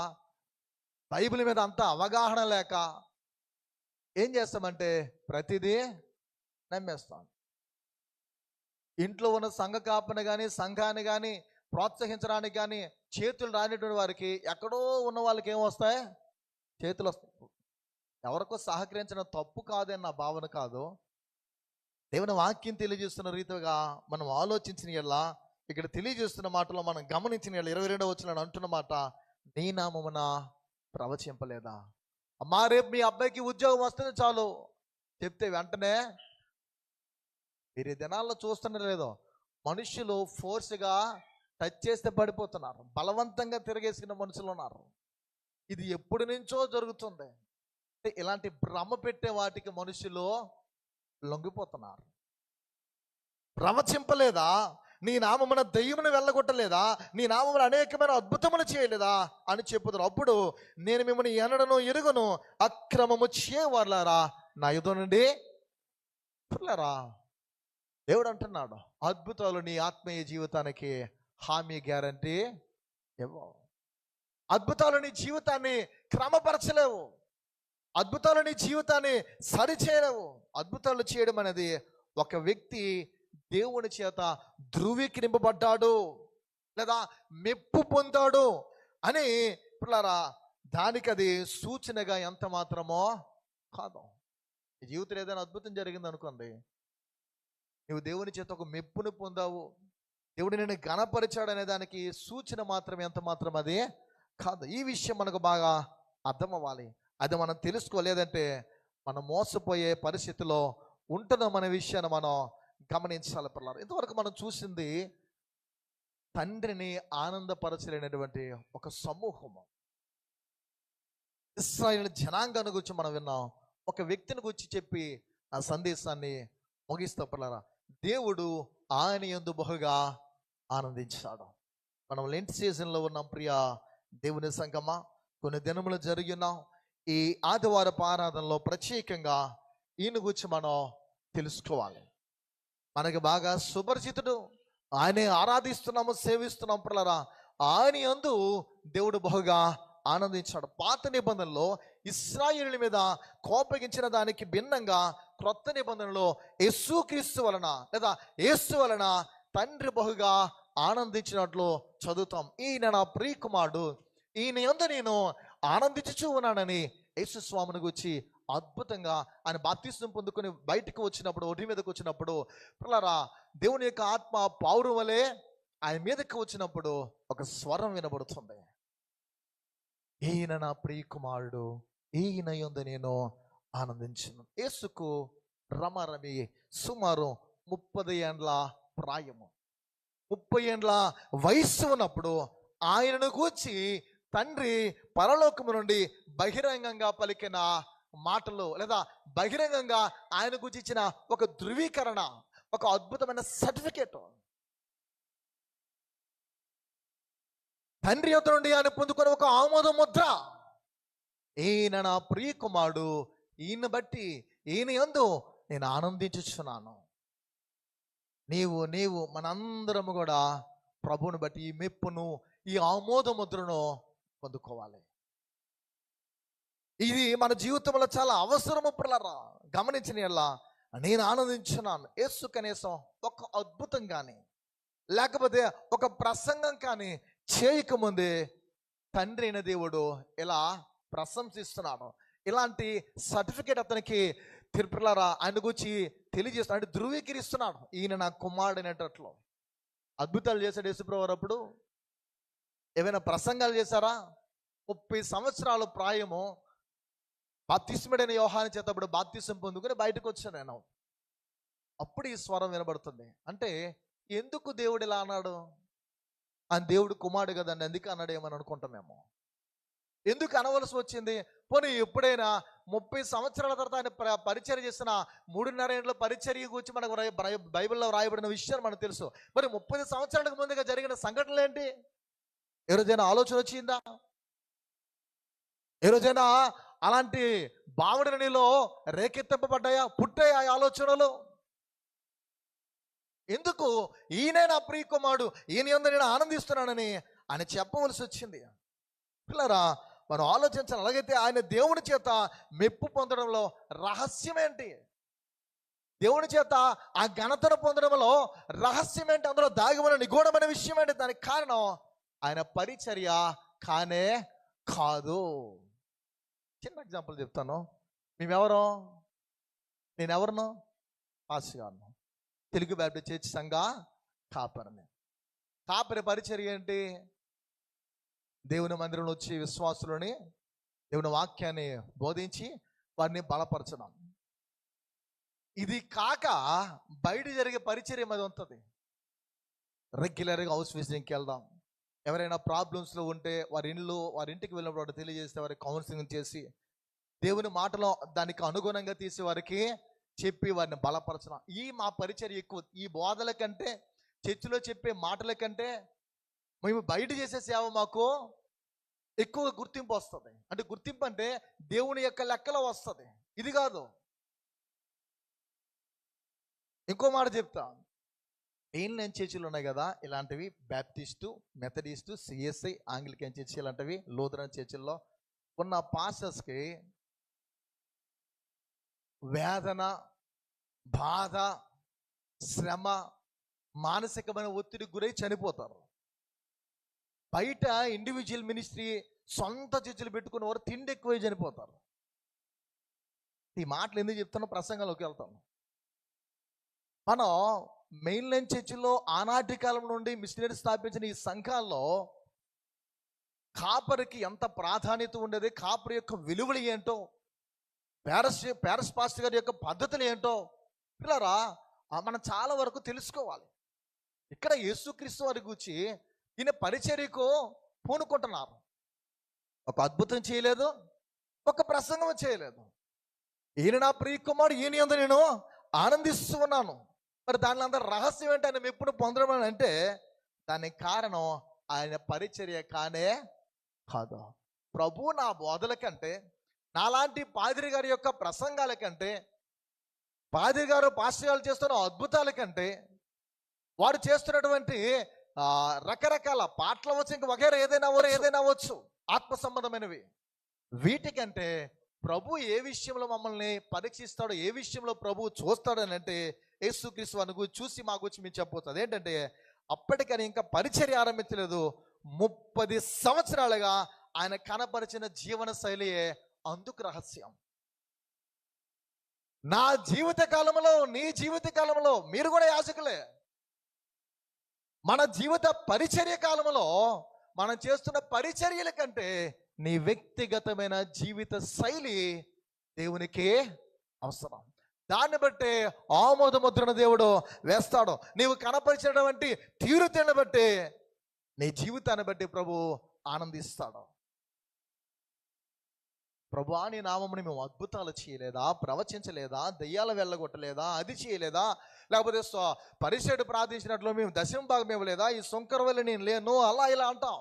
బైబిల్ మీద అంత అవగాహన లేక ఏం చేస్తామంటే ప్రతిదీ నమ్మేస్తాం. ఇంట్లో ఉన్న సంఘ కాపని కానీ సంఘాన్ని కానీ ప్రోత్సహించడానికి కానీ చేతులు రానిటువంటి వారికి, ఎక్కడో ఉన్న వాళ్ళకి ఏం వస్తాయి? చేతులు వస్తాయి. ఎవరికో సహకరించడం తప్పు కాదని నా భావన కాదు. దేవుని వాక్యం తెలియజేస్తున్న రీతిగా మనం ఆలోచించిన ఎలా ఇక్కడ తెలియజేస్తున్న మాటలో మనం గమనించిన 22వ వచనం అంటున్న మాట, నీ నామమున ప్రవచింపలేదా? అమ్మా రేపు మీ అబ్బాయికి ఉద్యోగం వస్తుంది చాలు చెప్తే వెంటనే, మీరు ఈ దినాల్లో చూస్తున్నారు లేదో, మనుషులు ఫోర్స్గా టచ్ చేస్తే పడిపోతున్నారు, బలవంతంగా తిరగేసుకున్న మనుషులు ఉన్నారు. ఇది ఎప్పటి నుంచో జరుగుతుంది. ఇలాంటి భ్రమ పెట్టే వాటికి మనుషులు లొంగిపోతున్నారు. ప్రవచింపలేదా? నీ నామమున దెయ్యమును వెళ్ళగొట్టలేదా? నీ నామమున అనేకమైన అద్భుతములు చేయలేదా అని చెప్పుతారు. అప్పుడు నేను మిమ్మల్ని ఎన్నడను ఎరుగను, అక్రమము చేయవారులారా నా యుద్ధ నుండి పిల్లరా. దేవుడు అంటున్నాడు, అద్భుతాలు నీ ఆత్మీయ జీవితానికి హామీ గ్యారంటీ ఇవ్వవు. అద్భుతాలు నీ జీవితాన్ని క్రమపరచలేవు, అద్భుతాలు నీ జీవితాన్ని సరిచేయలేవు. అద్భుతాలు చేయడం అనేది ఒక వ్యక్తి దేవుని చేత ధృవీకరింపబడ్డాడు లేదా మెప్పు పొందాడు అని పిల్లరా, దానికి అది సూచనగా ఎంత మాత్రమో కాదు. ఈ జీవితంలో ఏదైనా అద్భుతం జరిగింది అనుకోండి, నువ్వు దేవుని చేత ఒక మెప్పును పొందావు, దేవుడు నిన్ను ఘనపరిచాడు అనే దానికి సూచన మాత్రం ఎంత మాత్రం అది కాదు. ఈ విషయం మనకు బాగా అర్థం అవ్వాలి. అది మనం తెలుసుకోలేదంటే మనం మోసపోయే పరిస్థితిలో ఉంటున్నాం అనే విషయాన్ని మనం గమనించాలి పిల్లలు. ఇంతవరకు మనం చూసింది తండ్రిని ఆనందపరచలేనటువంటి ఒక సమూహము, ఇశ్రాయేలు జనాంగాన్ని గురించి మనం విన్నాం. ఒక వ్యక్తిని గురించి చెప్పి ఆ సందేశాన్ని ముగిస్తా పిల్లరా. దేవుడు ఆయన యందు బహుగా ఆనందించాడు. మనం లెంట్ సీజన్లో ఉన్నాం ప్రియ దేవుని సంగమా. కొన్ని దినములు జరిగినాం. ఈ ఆదివారపు ఆరాధనలో ప్రత్యేకంగా ఈయన గురించి మనం తెలుసుకోవాలి. మనకి బాగా సుపరిచితుడు. ఆయనే ఆరాధిస్తున్నాము, సేవిస్తున్నాం పిల్లరా. ఆయన యందు దేవుడు బహుగా ఆనందించాడు. పాత నిబంధనలో ఇశ్రాయేలుల మీద కోపగించిన దానికి భిన్నంగా క్రొత్త నిబంధనలో యేసుక్రీస్తు వలన లేదా యేసు వలన తండ్రి బహుగా ఆనందించినట్లు చదువుతాం. ఈయన నా ప్రియకుమారుడు, ఈయన యందు నేను ఆనందించుచూ ఉన్నానని యేసు స్వామిని గురించి అద్భుతంగా ఆయన బాప్తిస్మం పొందుకొని బయటకు వచ్చినప్పుడు, ఒడి మీదకి వచ్చినప్పుడు పిల్లరా, దేవుని యొక్క ఆత్మ పావురం వలె ఆయన మీదకి వచ్చినప్పుడు ఒక స్వరం వినబడుతుంది. ఈయన నా ప్రియకుమారుడు, ఈయన యందు నేను ఆనందించను. యేసుకు రమారమి సుమారు 30 ఏండ్ల ప్రాయము, 30 ఏండ్ల వయస్సు ఉన్నప్పుడు ఆయనను గూర్చి తండ్రి పరలోకము నుండి బహిరంగంగా పలికిన మాటలు లేదా బహిరంగంగా ఆయన గురించి ఇచ్చిన ఒక ధృవీకరణ, ఒక అద్భుతమైన సర్టిఫికేట్, తండ్రి యొద్ద నుండి ఆయన పొందుకున్న ఒక ఆమోద ముద్ర. ఈయన నా ప్రియకుమారుడు, ఈయన బట్టి ఈయన యందు నేను ఆనందించుచున్నాను. నీవు మనందరము కూడా ప్రభువుని బట్టి ఈ మెప్పును, ఈ ఆమోద ముద్రను పొందుకోవాలి. ఇది మన జీవితంలో చాలా అవసరము పిల్లరా. గమనించిన ఎలా నేను ఆనందించున్నాను. యేసు కనీసం ఒక అద్భుతం కానీ లేకపోతే ఒక ప్రసంగం కానీ చేయకముందే తండ్రి అయిన దేవుడు ఇలా ప్రశంసిస్తున్నాడు. ఇలాంటి సర్టిఫికేట్ అతనికి పిల్లరా ఆయన గురించి తెలియజేస్తున్నాడు, అంటే ధృవీకరిస్తున్నాడు. ఈయన నా కుమారుడు అనేటట్లు. అద్భుతాలు చేశాడు యేసుప్రభువు. అప్పుడు ఏమైనా ప్రసంగాలు చేశారా? 30 సంవత్సరాల ప్రాయము బాప్తిస్ముడైన యోహాను చేత అప్పుడు బాప్తిసం పొందుకొని బయటకు వచ్చాను నేను. అప్పుడు ఈ స్వరం వినబడుతుంది. అంటే ఎందుకు దేవుడు ఇలా అన్నాడు? ఆయన దేవుడు కుమారుడు కదండి, అందుకే అన్నాడు ఏమని అనుకుంటామేమో. ఎందుకు అనవలసి వచ్చింది? పోనీ ఎప్పుడైనా 30 సంవత్సరాల తర్వాత ఆయన పరిచర్య చేసిన 3.5 ఏళ్ళ పరిచర్య గురించి మనకు బైబిల్లో రాయబడిన విషయాలు మనకు తెలుసు. మరి 30 సంవత్సరాలకు ముందుగా జరిగిన సంఘటనలు ఏంటి? ఏ రోజైనా ఆలోచన వచ్చిందా? ఏ రోజైనా అలాంటి భావన నీలో రేకెత్తింపబడ్డాయా, పుట్టాయా ఆలోచనలు? ఎందుకు ఈయనే నా ప్రియకుమారుడు, ఈయన యందు నేను ఆనందిస్తున్నానని ఆయన చెప్పవలసి వచ్చింది? పిల్లరా, మనం ఆలోచించాలి. అలాగైతే ఆయన దేవుని చేత మెప్పు పొందడంలో రహస్యం ఏంటి? దేవుని చేత ఆ ఘనతను పొందడంలో రహస్యం ఏంటి? అందులో దాగిన నిగూఢమైన విషయం ఏంటి? దానికి కారణం ఆయన పరిచర్య కానే కాదు. చిన్న ఎగ్జాంపుల్ చెప్తాను. మేమెవరో, నేనెవరినో, పాస్టర్ గారిను, తెలుగు బ్యాప్టిస్ట్ చర్చ్ సంఘ కాపరిని. కాపరి పరిచర్య ఏంటి? దేవుని మందిరంలో వచ్చి విశ్వాసులని దేవుని వాక్యాన్ని బోధించి వారిని బలపరచడం. ఇది కాక బయట జరిగే పరిచర్య మీద ఉంటుంది. రెగ్యులర్గా హౌస్ విజిటింగ్కి వెళ్దాం. ఎవరైనా ప్రాబ్లమ్స్లో ఉంటే వారి ఇంటికి వెళ్ళినప్పుడు వారు తెలియజేస్తే వారికి కౌన్సిలింగ్ చేసి దేవుని మాటలో దానికి అనుగుణంగా తీసి వారికి చెప్పి వారిని బలపరచడం. మా పరిచర్య ఎక్కువ. ఈ బోధల కంటే, చర్చిలో చెప్పే మాటల కంటే మేము బయట చేసే సేవ మాకు ఎక్కువ గుర్తింపు వస్తుంది. అంటే గుర్తింపు అంటే దేవుని యొక్క లెక్కలో వస్తుంది. ఇది కాదు. ఇంకో మాట చెప్తా. మెయిన్లైన్ చర్చిలు ఉన్నాయి కదా, ఇలాంటివి Baptist, Methodist, CSI, Anglican church, ఇలాంటివి లూథరన్ చర్చిల్లో ఉన్న పాస్టర్స్కి వేదన, బాధ, శ్రమ, మానసికమైన ఒత్తిడికి గురై చనిపోతారు. బయట ఇండివిజువల్ మినిస్ట్రీ సొంత చర్చలు పెట్టుకున్న వారు తిండి ఎక్కువై చనిపోతారు. ఈ మాటలు ఎందుకు చెప్తానో ప్రసంగంలోకి వెళ్తాను. మనం మెయిన్లైన్ చర్చిలో ఆనాటి కాలం నుండి మిషనరీ స్థాపించిన ఈ సంఘాల్లో కాపరికి ఎంత ప్రాధాన్యత ఉండేది, కాపరి యొక్క విలువలు ఏంటో, ప్యారస్ పాస్టర్ గారి యొక్క పద్ధతులు ఏంటో పిల్లరా మనం చాలా వరకు తెలుసుకోవాలి. ఇక్కడ యేసుక్రీస్తు వారి గురించి ఈయన పరిచర్యకు పూనుకుంటున్నారు. ఒక అద్భుతం చేయలేదు, ఒక ప్రసంగం చేయలేదు. ఈయన నా ప్రియకుమారుడు, ఈయన యందు నేను ఆనందిస్తూ ఉన్నాను. మరి దానిలో అందరూ రహస్యం ఏంటి? ఆయన ఎప్పుడు పొందడం అంటే దానికి కారణం ఆయన పరిచర్య కానే కాదు. ప్రభు నా బోధల కంటే, నాలాంటి పాదిరి గారి యొక్క ప్రసంగాల కంటే, పాదిరి గారు పాస్టర్ గారు చేస్తున్న అద్భుతాల కంటే, వారు చేస్తున్నటువంటి రకరకాల పాటలు అవ్వచ్చు, ఇంకా వగేరా ఏదైనా అవ్వచ్చు ఆత్మ సంబంధమైనవి, వీటికంటే ప్రభు ఏ విషయంలో మమ్మల్ని పరీక్షిస్తాడో, ఏ విషయంలో ప్రభు చూస్తాడని అంటే యేసుక్రీస్తు వారిని గురించి చూసి మా గురించి మేము చెప్పవచ్చు. అదేంటంటే అప్పటికని ఇంకా పరిచర్య ఆరంభించలేదు, 30 సంవత్సరాలుగా ఆయన కనపరిచిన జీవన శైలియే అందుకు రహస్యం. నా జీవిత కాలంలో, నీ జీవిత కాలంలో మీరు కూడా యాజకులే. మన జీవిత పరిచర్య కాలంలో మనం చేస్తున్న పరిచర్యల కంటే నీ వ్యక్తిగతమైన జీవిత శైలి దేవునికి అవసరం. దాన్ని బట్టి ఆమోద ముద్రను దేవుడు వేస్తాడు. నీవు కనపరిచినటువంటి తీరుతెను బట్టి, నీ జీవితాన్ని బట్టి ప్రభు ఆనందిస్తాడు. ప్రభువా, నీ నామముని మేము అద్భుతాలు చేయలేదా, ప్రవచించలేదా, దయ్యాలు వెళ్ళగొట్టలేదా, అది చేయలేదా, లేకపోతే పరిచయుడు ప్రార్థించినట్లు మేము దశమ భాగం ఇవ్వలేదా, ఈ సొంకర వల్ల నేను లేను, అలా ఇలా అంటాం.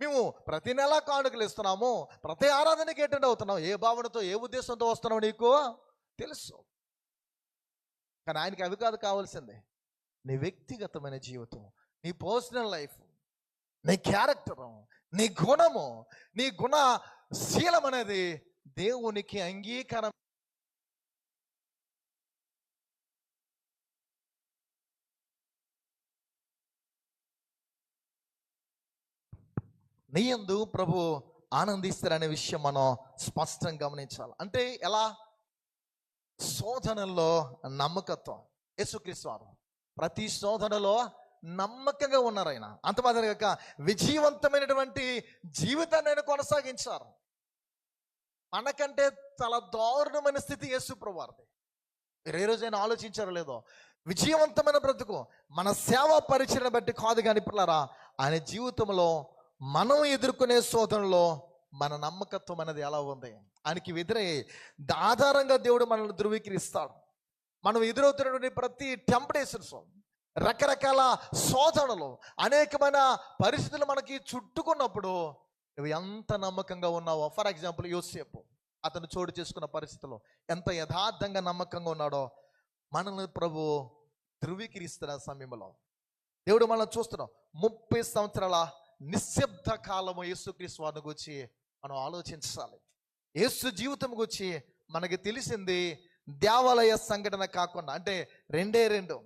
మేము ప్రతి నెల కానుకలు ఇస్తున్నాము, ప్రతి ఆరాధనకి అటెండ్ అవుతున్నాం. ఏ భావనతో, ఏ ఉద్దేశంతో వస్తున్నావు నీకు తెలుసు. కానీ ఆయనకి అవి కాదు కావాల్సిందే. నీ వ్యక్తిగతమైన జీవితం, నీ పర్సనల్ లైఫ్, నీ క్యారెక్టరు, నీ గుణము, నీ గుణశీలం అనేది దేవునికి అంగీకారం. నీ యందు ప్రభు ఆనందిస్తారనే విషయం మనం స్పష్టంగా గమనించాలి. అంటే ఎలా? శోధనలో నమ్మకత్వం. యేసుక్రీస్తు వారు ప్రతి శోధనలో నమ్మకంగా ఉన్నారు. ఆయన అంత మాత్రమే కాక విజయవంతమైనటువంటి జీవితాన్ని ఆయన కొనసాగించారు. మనకంటే చాలా దారుణమైన స్థితి యేసు ప్రభు వారిది. మీరు ఏ రోజైనా ఆలోచించారో లేదో, విజయవంతమైన బ్రతుకు మన సేవా పరిచయం బట్టి కాదు కానీ పిల్లరా, ఆయన జీవితంలో మనం ఎదుర్కొనే శోధనలో మన నమ్మకత్వం అనేది ఎలా ఉంది, ఆయనకి వ్యతిరేక ఆధారంగా దేవుడు మనల్ని ధృవీకరిస్తాడు. మనం ఎదురవుతున్నటువంటి ప్రతి టెంప్టేషన్స్, రకరకాల శోధనలు, అనేకమైన పరిస్థితులు మనకి చుట్టుకున్నప్పుడు నువ్వు ఎంత నమ్మకంగా ఉన్నావో. ఫర్ ఎగ్జాంపుల్ యోసేపు, అతను చోటు చేసుకున్న పరిస్థితుల్లో ఎంత యథార్థంగా నమ్మకంగా ఉన్నాడో మనల్ని ప్రభు ధృవీకరిస్తున్న సమయంలో దేవుడు మనల్ని చూస్తున్నాం. 30 సంవత్సరాల నిశ్శబ్ద కాలము యేసుక్రీస్తు వారిని గురించి మనం ఆలోచించాలి. యేసు జీవితం గురించి మనకి తెలిసింది దేవాలయ సంఘటన కాకుండా, అంటే 2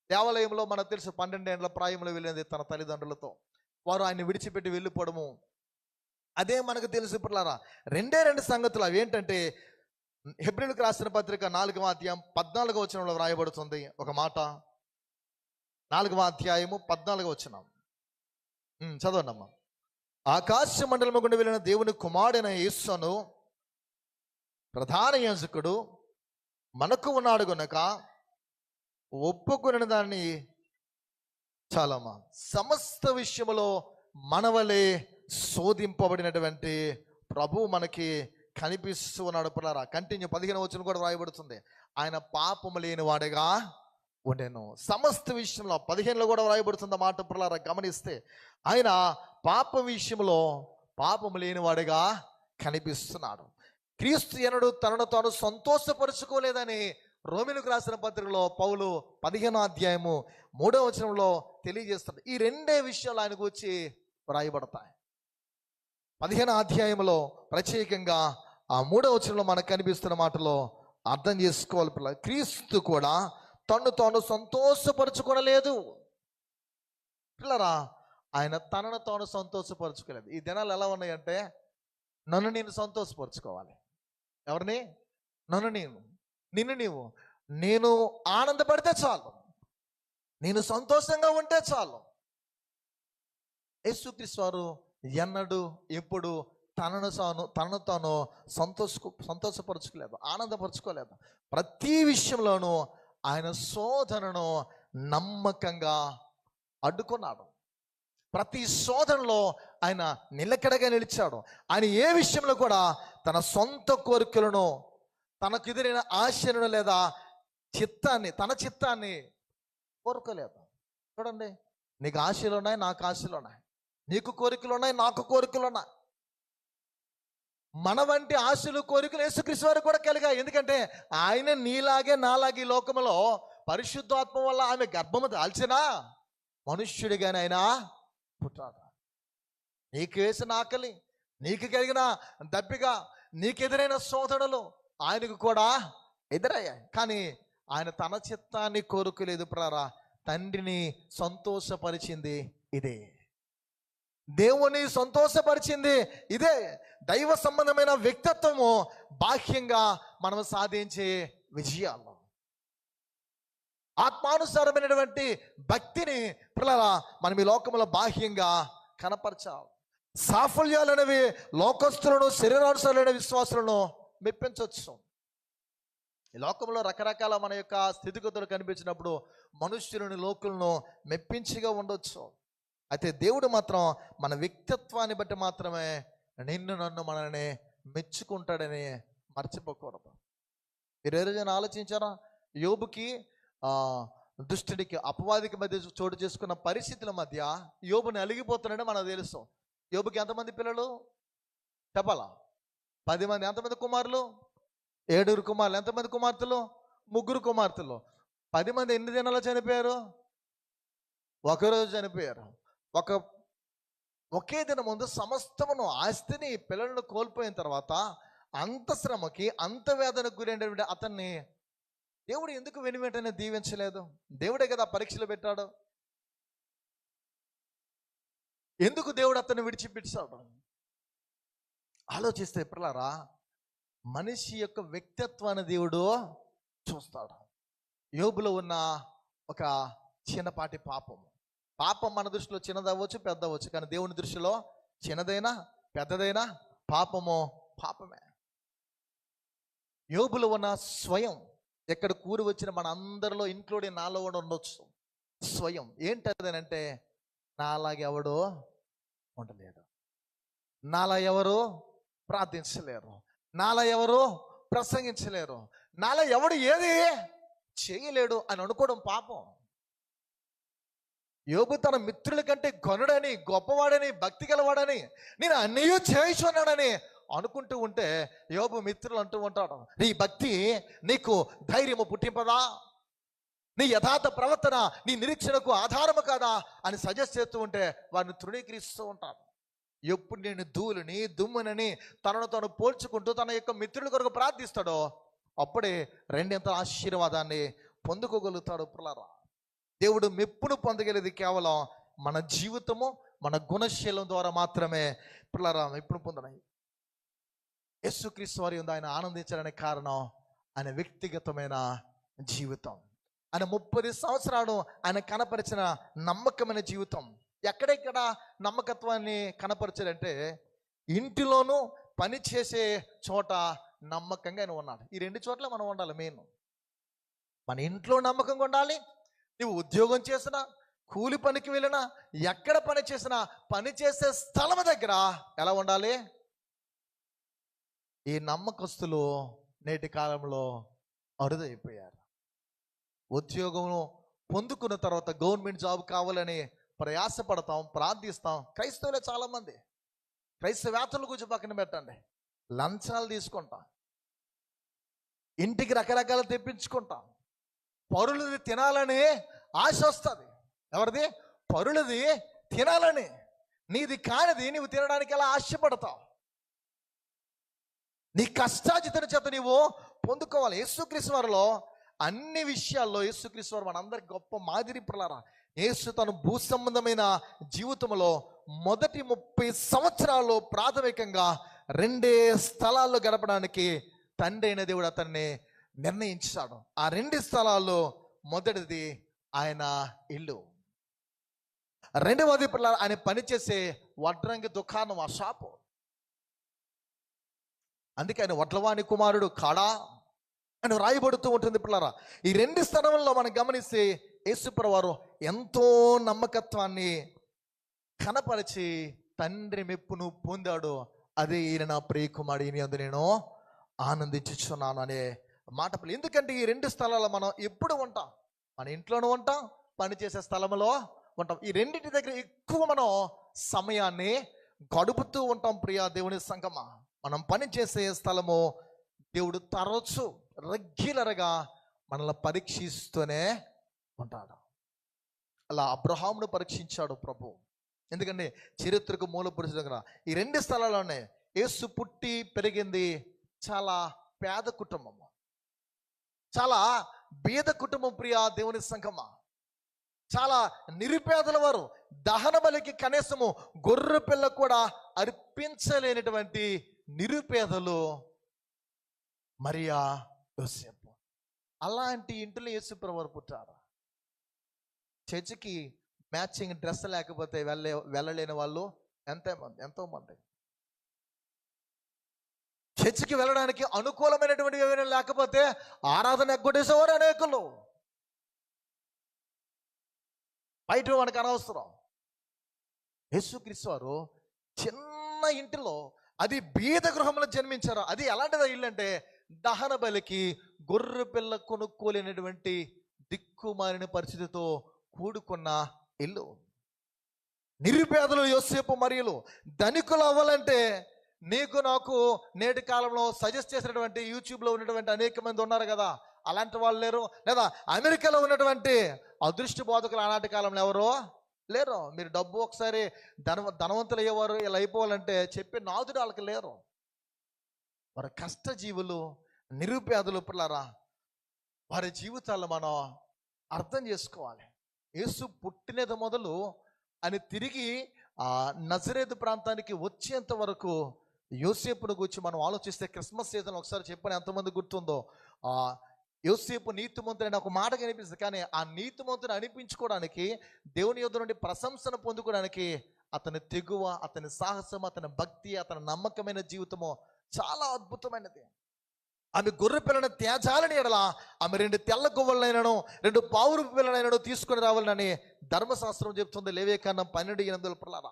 దేవాలయంలో మనకు తెలుసు 12 ఏళ్ల ప్రాయంలో వెళ్ళింది తన తల్లిదండ్రులతో, వారు ఆయన విడిచిపెట్టి వెళ్ళిపోవడము, అదే మనకు తెలుసు. పిల్లరా 2 సంగతులు. అవి ఏంటంటే హెబ్రీయులకు రాసిన పత్రిక 4వ అధ్యాయం 14వ వచనంలో వ్రాయబడుతుంది ఒక మాట. 4వ అధ్యాయము 14వ వచనం చదవండి అమ్మా. ఆకాశ మండలము గుండా వెళ్ళిన దేవుని కుమారుడైన యేసును ప్రధాన యాజకుడు మనకు ఉన్నాడు గనుక ఒప్పుకున్న దాన్ని చాలమ్మా సమస్త విషయములో మనవలే శోధింపబడినటువంటి ప్రభు మనకి కనిపిస్తూ ఉన్నాడు. పిల్లరా కంటిన్యూ 15వ వచనం కూడా రాయబడుతుంది, ఆయన పాపము లేని వాడిగా ఉండెను. సమస్త విషయంలో 15లో కూడా రాయబడుతుంది మాట. పిల్లరా గమనిస్తే ఆయన పాప విషయంలో పాపము లేనివాడిగా కనిపిస్తున్నాడు. క్రీస్తు ఎన్నడు తనను తాను సంతోషపరుచుకోలేదని రోమిలకు రాసిన పత్రికలో పౌలు 15వ అధ్యాయము 3వ వచనంలో తెలియజేస్తాడు. ఈ 2 విషయాలు ఆయన గురించి వ్రాయబడతాయి. 15వ అధ్యాయంలో ప్రత్యేకంగా ఆ 3వ వచనంలో మనకు కనిపిస్తున్న మాటలో అర్థం చేసుకోవాలి పిల్లలు. క్రీస్తు కూడా తను తాను సంతోషపరచుకోలేదు. పిల్లరా ఆయన తనను తాను సంతోషపరచుకోలేదు. ఈ దినాలు ఎలా ఉన్నాయంటే, నన్ను నేను సంతోషపరచుకోవాలి. ఎవరిని? నన్ను నేను, నిన్ను నీవు. నేను ఆనందపడితే చాలు, నేను సంతోషంగా ఉంటే చాలు. యేసుక్రీస్తు వారు ఎన్నడూ ఎప్పుడు తనను తాను సంతోషపరచుకోలేదు, ఆనందపరచుకోలేదు. ప్రతి విషయంలోనూ ఆయన శోధనను నమ్మకంగా అడ్డుకున్నాడు. ప్రతి శోధనలో ఆయన నిలకడగా నిలిచాడు. ఆయన ఏ విషయంలో కూడా తన సొంత కోరికలను, తనకు ఎదురైన ఆశలను లేదా తన చిత్తాన్ని కోరుకోలేదు. చూడండి, నీకు ఆశలు ఉన్నాయి, నాకు ఆశలు ఉన్నాయి, నీకు కోరికలు ఉన్నాయి, నాకు కోరికలు ఉన్నాయి. మన వంటి ఆశలు కోరికలు యేసుక్రీస్తు వారికి కూడా కలిగాయి. ఎందుకంటే ఆయన నీలాగే నాలాగే ఈ లోకములో పరిశుద్ధాత్మ వల్ల ఆమె గర్భము దాల్చినా మనుష్యుడిగానే ఆయన పుట్టాడు. నీకు వేసిన ఆకలి, నీకు కలిగిన దప్పిక, నీకెదురైన శోధనలు ఆయనకు కూడా ఎదురయ్యాయి. కానీ ఆయన తన చిత్తాన్ని కోరుకోలేదు ప్రియులారా. తండ్రిని సంతోషపరిచింది ఇదే, దేవుని సంతోషపరిచింది ఇదే. దైవ సంబంధమైన వ్యక్తిత్వము బాహ్యంగా మనం సాధించే విజయాలు, ఆత్మానుసారమైనటువంటి భక్తిని పిల్లల మనం ఈ లోకంలో బాహ్యంగా కనపరచాలి. సాఫల్యాలు అనేవి లోకస్తులను, శరీరానుసారులైన విశ్వాసులను మెప్పించవచ్చు. ఈ లోకంలో రకరకాల మన యొక్క స్థితిగతులు కనిపించినప్పుడు మనుష్యులను, లోకులను మెప్పించిగా ఉండొచ్చు. అయితే దేవుడు మాత్రం మన వ్యక్తిత్వాన్ని బట్టి మాత్రమే నిన్ను నన్ను మనల్ని మెచ్చుకుంటాడని మర్చిపోకూడదు. మీరు ఏ రోజైనా ఆలోచించారా? యోబుకి దుష్టుడికి, అపవాదికి మధ్య చోటు చేసుకున్న పరిస్థితుల మధ్య యోబుని అలిగిపోతున్నాడని మనకు తెలుసు. యోబుకి ఎంతమంది పిల్లలు చెప్పాలా? 10 మంది. ఎంతమంది కుమారులు? 7 కుమారులు. ఎంతమంది కుమార్తెలు? 3 కుమార్తెలు. 10 మంది ఎన్ని దినాల్లో చనిపోయారు? ఒకరోజు చనిపోయారు. ఒకే దినం ముందు సమస్తమును, ఆస్తిని, పిల్లలను కోల్పోయిన తర్వాత అంత శ్రమకి, అంత వేదనకు గురైనటువంటి అతన్ని దేవుడు ఎందుకు వెనువెంటనే దీవించలేదు? దేవుడే కదా పరీక్షలు పెట్టాడు. ఎందుకు దేవుడు అతన్ని విడిచిపెట్టాడు? ఆలోచిస్తే పిల్లరా, మనిషి యొక్క వ్యక్తిత్వాన్ని దేవుడు చూస్తాడు. యోబులో ఉన్న ఒక చిన్నపాటి పాపం మన దృష్టిలో చిన్నదవ్వచ్చు, పెద్దవచ్చు. కానీ దేవుని దృష్టిలో చిన్నదైనా పెద్దదైనా పాపమే. యోబులో ఉన్న స్వయం, ఎక్కడ కూడి వచ్చిన మన అందరిలో ఇంక్లూడింగ్ నాలో కూడా ఉండొచ్చు స్వయం. ఏంటంటే నాలాగా ఎవడో ఉండలేడు, నాలా ఎవరు ప్రార్థించలేరు, నాలా ఎవరు ప్రసంగించలేరు, నాలా ఎవడు ఏది చేయలేడు అని అనుకోవడం పాపం. యోబు తన మిత్రుల కంటే గనుడని, గొప్పవాడని, భక్తి గలవాడని, నేను అన్నీ చేయుచున్నాడని అనుకుంటూ ఉంటే యోబు మిత్రులు అంటూ ఉంటాడు, నీ భక్తి నీకు ధైర్యము పుట్టింపదా, నీ యథార్థ ప్రవర్తన నీ నిరీక్షణకు ఆధారము కాదా అని సజెస్ట్ చేస్తూ ఉంటే వారిని తృణీకరిస్తూ ఉంటాడు. ఎప్పుడు నేను ధూళిని, దుమ్మునని తనను తాను పోల్చుకుంటూ తన యొక్క మిత్రుల కొరకు ప్రార్థిస్తాడో అప్పుడే రెండింత ఆశీర్వాదాన్ని పొందుకోగలుగుతాడు. పిల్లరా, దేవుడు మెప్పును పొందగలిగేది కేవలం మన జీవితము, మన గుణశీలం ద్వారా మాత్రమే. పిల్లరా, మెప్పును పొందనాయి యేసుక్రీస్తు వారి ఉంది ఆయన ఆనందించడానికి కారణం ఆయన వ్యక్తిగతమైన జీవితం. ఆయన 30 సంవత్సరాలు ఆయన కనపరిచిన నమ్మకమైన జీవితం. ఎక్కడెక్కడ నమ్మకత్వాన్ని కనపరిచాడంటే ఇంటిలోనూ, పని చేసే చోట నమ్మకంగా ఆయన ఉన్నాడు. ఈ 2 చోట్ల మనం ఉండాలి. మెయిన్ మన ఇంట్లో నమ్మకంగా ఉండాలి. నువ్వు ఉద్యోగం చేసినా, కూలి పనికి వెళ్ళినా, ఎక్కడ పని చేసినా, పని చేసే స్థలం దగ్గర ఎలా ఉండాలి? ఈ నమ్మకస్తులు నేటి కాలంలో అరుదైపోయారు. ఉద్యోగం పొందుకున్న తర్వాత గవర్నమెంట్ జాబ్ కావాలని ప్రయాసపడతాం, ప్రార్థిస్తాం. క్రైస్తవులే చాలామంది. క్రైస్తవేతల గురించి పక్కన పెట్టండి, లంచాలు తీసుకుంటాం, ఇంటికి రకరకాలు తెప్పించుకుంటాం. పరులది తినాలని ఆశ వస్తుంది. ఎవరిది? పరులది తినాలని. నీది కానిది నీవు తినడానికి ఎలా ఆశపడతావు? నీ కష్టాజితన చేత నీవు పొందుకోవాలి. యేసుక్రీస్తు వారిలో అన్ని విషయాల్లో యేసుక్రీస్తు వారు మనందరికి గొప్ప మాదిరి. పిల్లరా, యేసు తన భూ సంబంధమైన జీవితంలో మొదటి 30 సంవత్సరాల్లో ప్రాథమికంగా 2 స్థలాల్లో గడపడానికి తండ్రి అయిన దేవుడు అతన్ని నిర్ణయించాడు. ఆ 2 స్థలాల్లో మొదటిది ఆయన ఇల్లు, రెండవది పిల్లలు ఆయన పనిచేసే వడ్రంగి దుకాణం, ఆ షాపు. అందుకే ఆయన వడ్లవాణి కుమారుడు కాడా అని రాయబడుతూ ఉంటుంది. పిల్లరా, ఈ 2 స్థలంలో మనం గమనిస్తే యేసుప్రభువు వారు ఎంతో నమ్మకత్వాన్ని కనపరిచి తండ్రి మెప్పును పొందాడు. అదే ఈయన నా ప్రియ కుమారుడు, ఈయన యందు నేను ఆనందించుచున్నాను అనే మాట. ఎందుకంటే ఈ 2 స్థలాల్లో మనం ఎప్పుడు ఉంటాం? మన ఇంట్లోనూ ఉంటాం, పనిచేసే స్థలంలో ఉంటాం. ఈ రెండింటి దగ్గర ఎక్కువ మనం సమయాన్ని గడుపుతూ ఉంటాం. ప్రియా దేవుని సంగమా, మనం పని చేసే స్థలము దేవుడు తరచు రెగ్యులర్గా మనల్ని పరీక్షిస్తూనే ఉంటాడు. అలా అబ్రహామును పరీక్షించాడు ప్రభు. ఎందుకంటే చరిత్రకు మూల పురుషుడు దగ్గర ఈ రెండు స్థలాల్లోనే యేసు పుట్టి పెరిగింది చాలా పేద కుటుంబము, చాలా బీద కుటుంబం. ప్రియ దేవుని సంఘమా, చాలా నిరుపేదల వారు. దహన బలికి కనీసము గొర్రె పిల్ల కూడా అర్పించలేనటువంటి నిరుపేదలు మరియా, యోసేపు. అలాంటి ఇంట్లో యేసు ప్రభువు పుట్టారు. చర్చికి మ్యాచింగ్ డ్రెస్ లేకపోతే వెళ్ళలేని వాళ్ళు ఎంతో మంది. చర్చికి వెళ్ళడానికి అనుకూలమైనటువంటి ఏమైనా లేకపోతే ఆరాధన ఎగ్గొట్టేసేవారు అనేకులు. బయట మనకు అనవసరం. యేసుక్రీస్తు వారు చిన్న ఇంటిలో, అది బీద గృహంలో జన్మించారు. అది ఎలాంటిదో ఇల్లు అంటే దహన బలికి గొర్రె పిల్ల కొనుక్కోలేనటువంటి దిక్కుమాలిన పరిస్థితితో కూడుకున్న ఇల్లు. నిరుపేదలు యోసేపు మరియులు. ధనికులు అవ్వాలంటే నీకు నాకు నేటి కాలంలో సజెస్ట్ చేసినటువంటి యూట్యూబ్లో ఉన్నటువంటి అనేక మంది ఉన్నారు కదా, అలాంటి వాళ్ళు లేరు. లేదా అమెరికాలో ఉన్నటువంటి అదృష్ట బోధకులు ఆనాటి కాలంలో ఎవరో లేరు. మీరు డబ్బు ఒకసారి ధనవంతులు అయ్యేవారు, ఇలా అయిపోవాలంటే చెప్పే నాదుడు వాళ్ళకి లేరు. వారి కష్టజీవులు, నిరుపేదలు. పిల్లరా, వారి జీవితాల్లో మనం అర్థం చేసుకోవాలి. యేసు పుట్టినది మొదలు అని తిరిగి నజరేతు ప్రాంతానికి వచ్చేంత వరకు యోసేపును గురించి మనం ఆలోచిస్తే, క్రిస్మస్ సీజన్ ఒకసారి చెప్పని ఎంతమంది గుర్తుందో, యోసేపు నీతిమంతుడని ఒక మాట కనిపిస్తుంది. కానీ ఆ నీతిమంతుని అనిపించుకోవడానికి, దేవుని యొద్ద నుండి ప్రశంసను పొందుకోవడానికి అతని తెగువ, అతని సాహసం, అతని భక్తి, అతని నమ్మకమైన జీవితము చాలా అద్భుతమైనది. ఆమె గొర్రె పిల్లని తేజాలని ఎడలా ఆమె 2 తెల్ల గువ్వలనైనను 2 పావురు పిల్లలైనను తీసుకొని రావాలని ధర్మశాస్త్రం చెప్తుంది. లేవియకాండం 12:8. పిల్లరా,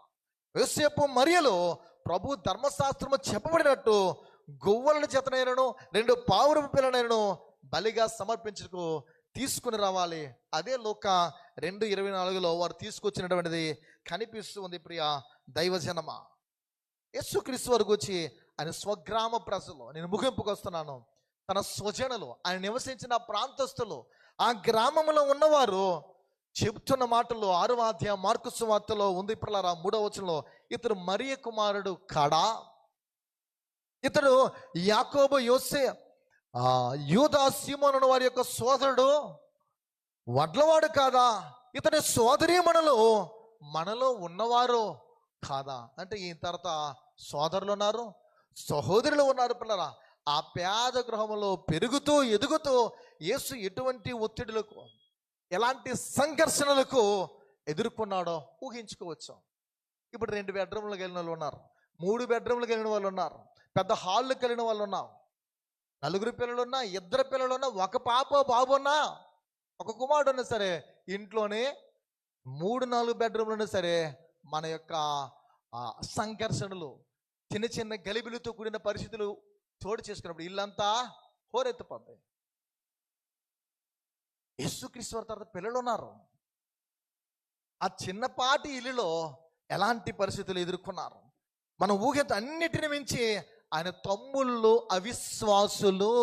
యోసేపు మరియలు ప్రభు ధర్మశాస్త్రము చెప్పబడినట్టు గువ్వలను జతనైనను 2 పావురు పిల్లలైనను బలిగా సమర్పించుకు తీసుకుని రావాలి. అదే లూకా 2:24 వారు తీసుకొచ్చినటువంటిది కనిపిస్తూ ఉంది. ప్రియ దైవజనమా, యేసుక్రీస్తు వారు గురించి ఆయన స్వగ్రామ ప్రజలు, నేను ముగింపుకు వస్తున్నాను, తన స్వజనులు, ఆయన నివసించిన ప్రాంతస్తులు, ఆ గ్రామంలో ఉన్నవారు చెబుతున్న మాటలు 6వ అధ్యాయం మార్కు సువార్తలో ఉంది. పిల్లరా, 3వ వచనంలో, ఇతడు మరియ కుమారుడు కాడా? ఇతడు యాకోబు, యోసే, యూదా, సీమోను వారి యొక్క సోదరుడు వడ్లవాడు కాదా? ఇతని సోదరీమణులు మనలో ఉన్నవారు కాదా? అంటే ఈ తర్వాత సోదరులు ఉన్నారు, సహోదరులు ఉన్నారు. పిల్లరా, ఆ పేద గృహంలో పెరుగుతూ ఎదుగుతూ యేసు ఎటువంటి ఒత్తిడులకు, ఎలాంటి సంఘర్షణలకు ఎదుర్కొన్నాడో ఊహించుకోవచ్చు. ఇప్పుడు 2 బెడ్రూమ్లకు వెళ్ళిన వాళ్ళు ఉన్నారు, 3 బెడ్రూమ్లకు వెళ్ళిన వాళ్ళు ఉన్నారు, పెద్ద హాల్కి వెళ్ళిన వాళ్ళు ఉన్నారు, 4 పిల్లలు ఉన్నా, 2 పిల్లలు ఉన్నా, 1 పాప బాబు ఉన్నా, 1 కుమారుడు ఉన్నా సరే, ఇంట్లోనే 3-4 బెడ్రూమ్లు ఉన్నా సరే, మన యొక్క సంఘర్షణలు, చిన్న చిన్న గలిబిలితో కూడిన పరిస్థితులు చోటు చేసుకున్నప్పుడు ఇల్లంతా హోరెత్తిపోతాయి. యేసుక్రీస్తు వారి తర్వాత పిల్లలు ఉన్నారు. ఆ చిన్నపాటి ఇల్లులో ఎలాంటి పరిస్థితులు ఎదుర్కొన్నారు మనం ఊహంత. అన్నిటిని మించి ఆయన తమ్ముళ్ళు అవిశ్వాసులు.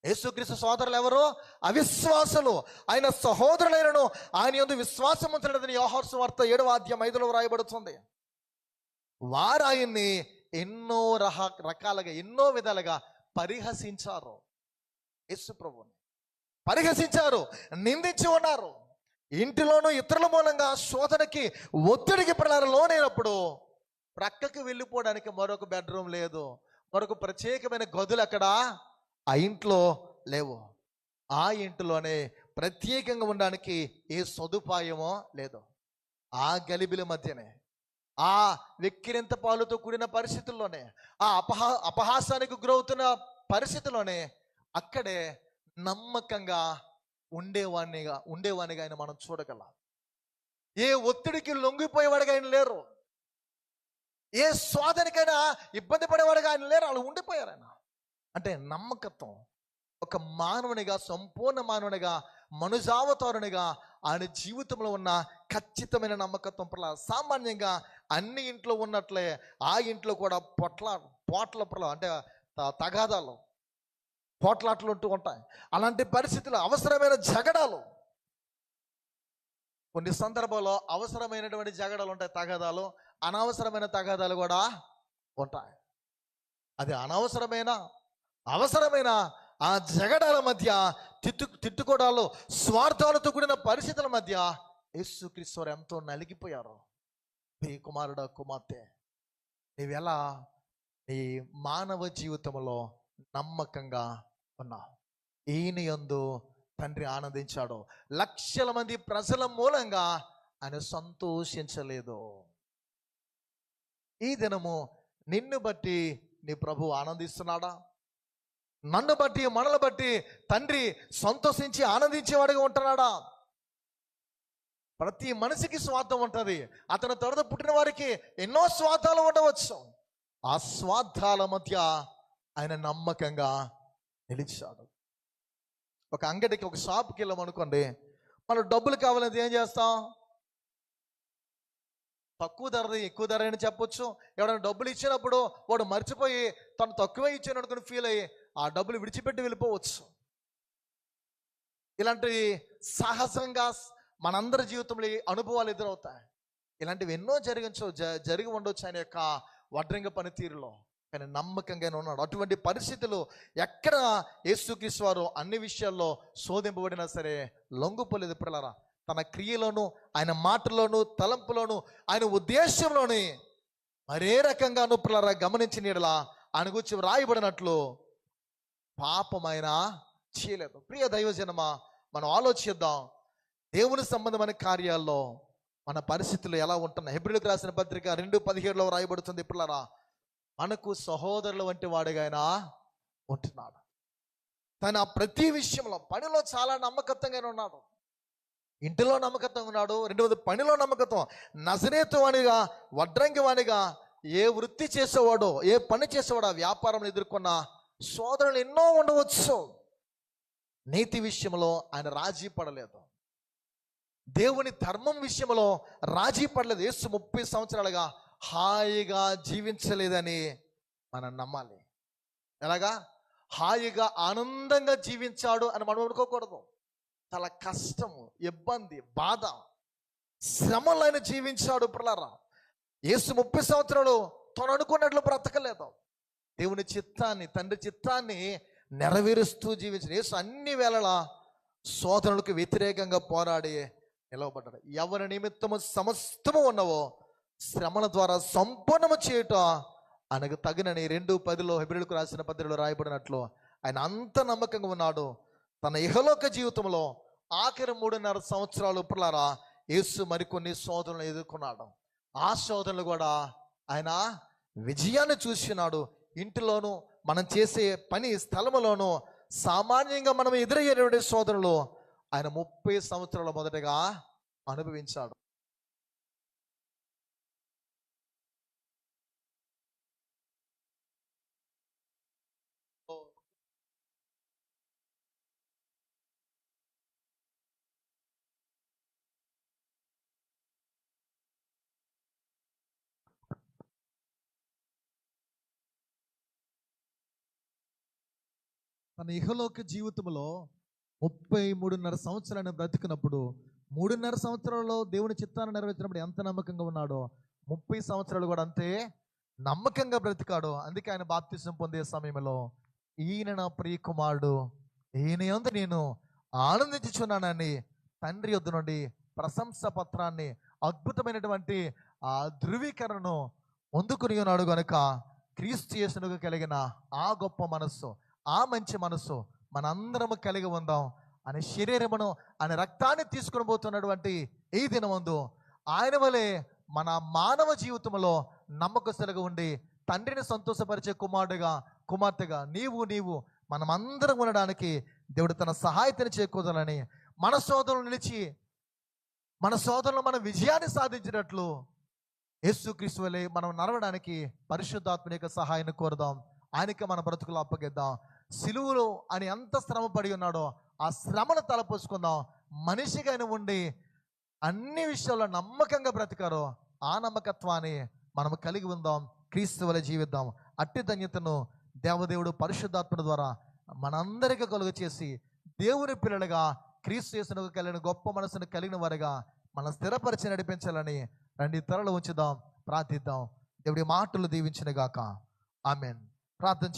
యేసుక్రీస్తు సోదరులు ఎవరు? అవిశ్వాసులు. ఆయన సహోదరులైనను ఆయన యందు విశ్వాసం ఉంచలేదని యోహాను సువార్త 7వ అధ్యాయం 5లో వ్రాయబడుతుంది. వారు ఆయన్ని ఎన్నో రకాలుగా, ఎన్నో విధాలుగా పరిహసించారు. యేసు ప్రభువుని పరిహసించారు, నిందించి ఉన్నారు. ఇంటిలోనూ ఇతరుల మూలంగా శోధనకి, ఒత్తిడికి లోనైనప్పుడు ప్రక్కకి వెళ్ళిపోవడానికి మరొక బెడ్రూమ్ లేదు, మరొక ప్రత్యేకమైన గదులు అక్కడ ఆ ఇంట్లో లేవు. ఆ ఇంటిలోనే ప్రత్యేకంగా ఉండడానికి ఏ సదుపాయమో లేదు. ఆ గలిబిలి మధ్యనే, ఆ వెక్కిరింత పాలుతో కూడిన పరిస్థితుల్లోనే, ఆ అపహాసానికి గురవుతున్న పరిస్థితుల్లోనే అక్కడే నమ్మకంగా ఉండేవానిగా ఆయన మనం చూడగలం. ఏ ఒత్తిడికి లొంగిపోయేవాడిగా ఆయన లేరు, ఏ శోధనకైనా ఇబ్బంది పడేవాడిగా ఆయన లేరు. వాళ్ళు ఉండిపోయారు. ఆయన అంటే నమ్మకత్వం. ఒక మానవునిగా, సంపూర్ణ మానవునిగా, మనుజావతారునిగా ఆయన జీవితంలో ఉన్న ఖచ్చితమైన నమ్మకత్వం పట్ల సామాన్యంగా అన్ని ఇంట్లో ఉన్నట్లే ఆ ఇంట్లో కూడా పోట్ల అంటే తగాదాలు, పోట్లాట్లు ఉంటూ ఉంటాయి. అలాంటి పరిస్థితులు, అవసరమైన జగడాలు, కొన్ని సందర్భాల్లో అవసరమైనటువంటి జగడాలు ఉంటాయి, తగాదాలు, అనవసరమైన తగాదాలు కూడా ఉంటాయి. అది అవసరమైన ఆ జగడాల మధ్య, తిట్టుకోవడాలు, స్వార్థాలతో కూడిన పరిస్థితుల మధ్య యేసుక్రీస్తు వారు ఎంతో నలిగిపోయారు. ఈ కుమారుడు, కుమార్తె, నీవెలా నీ మానవ జీవితంలో నమ్మకంగా ఉన్నావు? ఈయన యందు తండ్రి ఆనందించాడు. లక్షల మంది ప్రజల మూలంగా ఆయన సంతోషించలేదు. ఈ దినము నిన్ను బట్టి నీ ప్రభు ఆనందిస్తున్నాడా? నన్ను బట్టి, మనల్ని బట్టి తండ్రి సంతోషించి ఆనందించేవాడిగా ఉంటున్నాడా? ప్రతి మనిషికి స్వార్థం ఉంటుంది. అతని తర్వాత పుట్టిన వారికి ఎన్నో స్వార్థాలు ఉండవచ్చు. ఆ స్వార్థాల మధ్య ఆయన నమ్మకంగా నిలిచాడు. ఒక అంగడికి, ఒక షాప్కి వెళ్ళామనుకోండి, మనం డబ్బులు కావాలంటే ఏం చేస్తాం? తక్కువ ధరది ఎక్కువ ధర అని చెప్పొచ్చు. ఎవరైనా డబ్బులు ఇచ్చినప్పుడు వాడు మర్చిపోయి తను తక్కువే ఇచ్చాను అనుకుని ఫీల్ అయ్యి ఆ డబ్బులు విడిచిపెట్టి వెళ్ళిపోవచ్చు. ఇలాంటి సహజంగా మనందరి జీవితంలో అనుభవాలు ఎదురవుతాయి. ఇలాంటివి ఎన్నో జరిగి ఉండొచ్చు ఆయన యొక్క వడ్రంగ పనితీరులో. కానీ నమ్మకంగానే ఉన్నాడు. అటువంటి పరిస్థితులు ఎక్కడ యేసుక్రీస్తు వారు అన్ని విషయాల్లో శోధింపబడినా సరే లొంగిపోలేదు. పిల్లరా, తన క్రియలోను, ఆయన మాటల్లోను, తలంపులోను, ఆయన ఉద్దేశంలోని మరే రకంగాను పిల్లరా గమనించిన యెడల ఆయన గురించి రాయబడినట్లు పాపమైన చేయలేదు. ప్రియ దైవజనమా, మనం ఆలోచిద్దాం. దేవుని సంబంధమైన కార్యాల్లో మన పరిస్థితులు ఎలా ఉంటున్నాయి? హెబ్రీయులకు రాసిన పత్రిక 2:17 రాయబడుతుంది. పిల్లరా, మనకు సహోదరుల వంటి వాడిగా ఆయన ఉంటున్నాడు. తన ప్రతి విషయంలో, పనిలో చాలా నమ్మకత్వంగానే ఉన్నాడు. ఇంటిలో నమ్మకత్వంగా ఉన్నాడు. రెండవది పనిలో నమ్మకత్వం. నజరేతు వానిగా, వడ్రంగి వానిగా, ఏ వృత్తి చేసేవాడో, ఏ పని చేసేవాడో, వ్యాపారం ఎదుర్కొన్న సోదరులు ఎన్నో ఉండవచ్చు. నీతి విషయంలో ఆయన రాజీ పడలేదు. దేవుని ధర్మం విషయంలో రాజీ పడలేదు. యేసు 30 సంవత్సరాలుగా హాయిగా జీవించలేదని మనం నమ్మాలి. ఎలాగా? హాయిగా ఆనందంగా జీవించాడు అని మనం అనుకోకూడదు. చాలా కష్టము, ఇబ్బంది, బాధ, శ్రమలు ఆయన జీవించాడు. పిల్లరా, యేసు 30 సంవత్సరాలు తను అనుకున్నట్లు బ్రతకలేదు. దేవుని చిత్తాన్ని, తండ్రి చిత్తాన్ని నెరవేరుస్తూ జీవించిన యేసు అన్ని వేళలా సోదరులకు వ్యతిరేకంగా పోరాడి నిలవబడ్డాడు. ఎవరి నిమిత్తము సమస్తము ఉన్నవో శ్రమల ద్వారా సంపూర్ణము చేయుట ఆయనకు తగినని 2:10 హెబ్రీయులకు రాసిన పత్రికలో రాయబడినట్లు ఆయన అంత నమ్మకంగా ఉన్నాడు. తన ఇహలోక జీవితంలో ఆఖరి 3.5 సంవత్సరాలు పిల్లరా యేసు మరికొన్ని శోధనలు ఎదుర్కొన్నాడు. ఆ శోధనలు కూడా ఆయన విజయాన్ని చూసినాడు. ఇంటిలోను, మనం చేసే పని స్థలములోను, సామాన్యంగా మనం ఎదురయ్యేటువంటి శోధనలు ఆయన 30 సంవత్సరాల మొదటగా అనుభవించాడు. తన ఇహలోక జీవితంలో 33.5 సంవత్సరాలను బ్రతికినప్పుడు, 3.5 సంవత్సరాలలో దేవుని చిత్తాన్ని నెరవేర్చినప్పుడు ఎంత నమ్మకంగా ఉన్నాడో 30 సంవత్సరాలు కూడా అంతే నమ్మకంగా బ్రతికాడు. అందుకే ఆయన బాప్తిసం పొందే సమయంలో ఈయన నా ప్రియ కుమారుడు, ఈయన యందు నేను ఆనందించుచున్నానని తండ్రి యొద్ద నుండి ప్రశంస పత్రాన్ని, అద్భుతమైనటువంటి ఆ ధృవీకరణను పొందుకుని ఉన్నాడు. కనుక క్రీస్తు యేసునకు కలిగిన ఆ గొప్ప మనస్సు, ఆ మంచి మనస్సు మనందరము కలిగి ఉందాం. ఆయన శరీరమును, ఆయన రక్తాన్ని తీసుకుని పోతున్నటువంటి ఈ దినమందు ఆయన వలె మన మానవ జీవితంలో నమ్మకస్తులుగా ఉండి తండ్రిని సంతోషపరిచే కుమారుడుగా, కుమార్తెగా నీవు మనమందరం ఉండడానికి దేవుడు తన సహాయతని చేకూరాలని, మన సోదరులు నిలిచి మన సోదరులు మన విజయాన్ని సాధించినట్లు యేసుక్రీస్తు వలె మనం నడవడానికి పరిశుద్ధాత్మ యొక్క సహాయాన్ని కోరుదాం. ఆయనకి మన బ్రతుకులు అప్పగిద్దాం. సిలువలో ఆయన ఎంత శ్రమ పడి ఉన్నాడో ఆ శ్రమను తలపోసుకుందాం. మనిషిగా ఆయన ఉండి అన్ని విషయాల్లో నమ్మకంగా బ్రతికారో ఆ నమ్మకత్వాన్ని మనం కలిగి ఉందాం. క్రీస్తు వలె జీవిద్దాం. అట్టి ధన్యతను దేవదేవుడు పరిశుద్ధాత్మ ద్వారా మనందరికీ కలుగ చేసి దేవుని పిల్లలుగా క్రీస్తు యేసునకు కలిగిన గొప్ప మనసును కలిగిన వారిగా మనం స్థిరపరిచి నడిపించాలని రండి త్వరలో ఉంచుదాం, ప్రార్థిద్దాం. దేవుడి మాటలు దీవించిన గాక. ఆమెన్. ప్రార్థన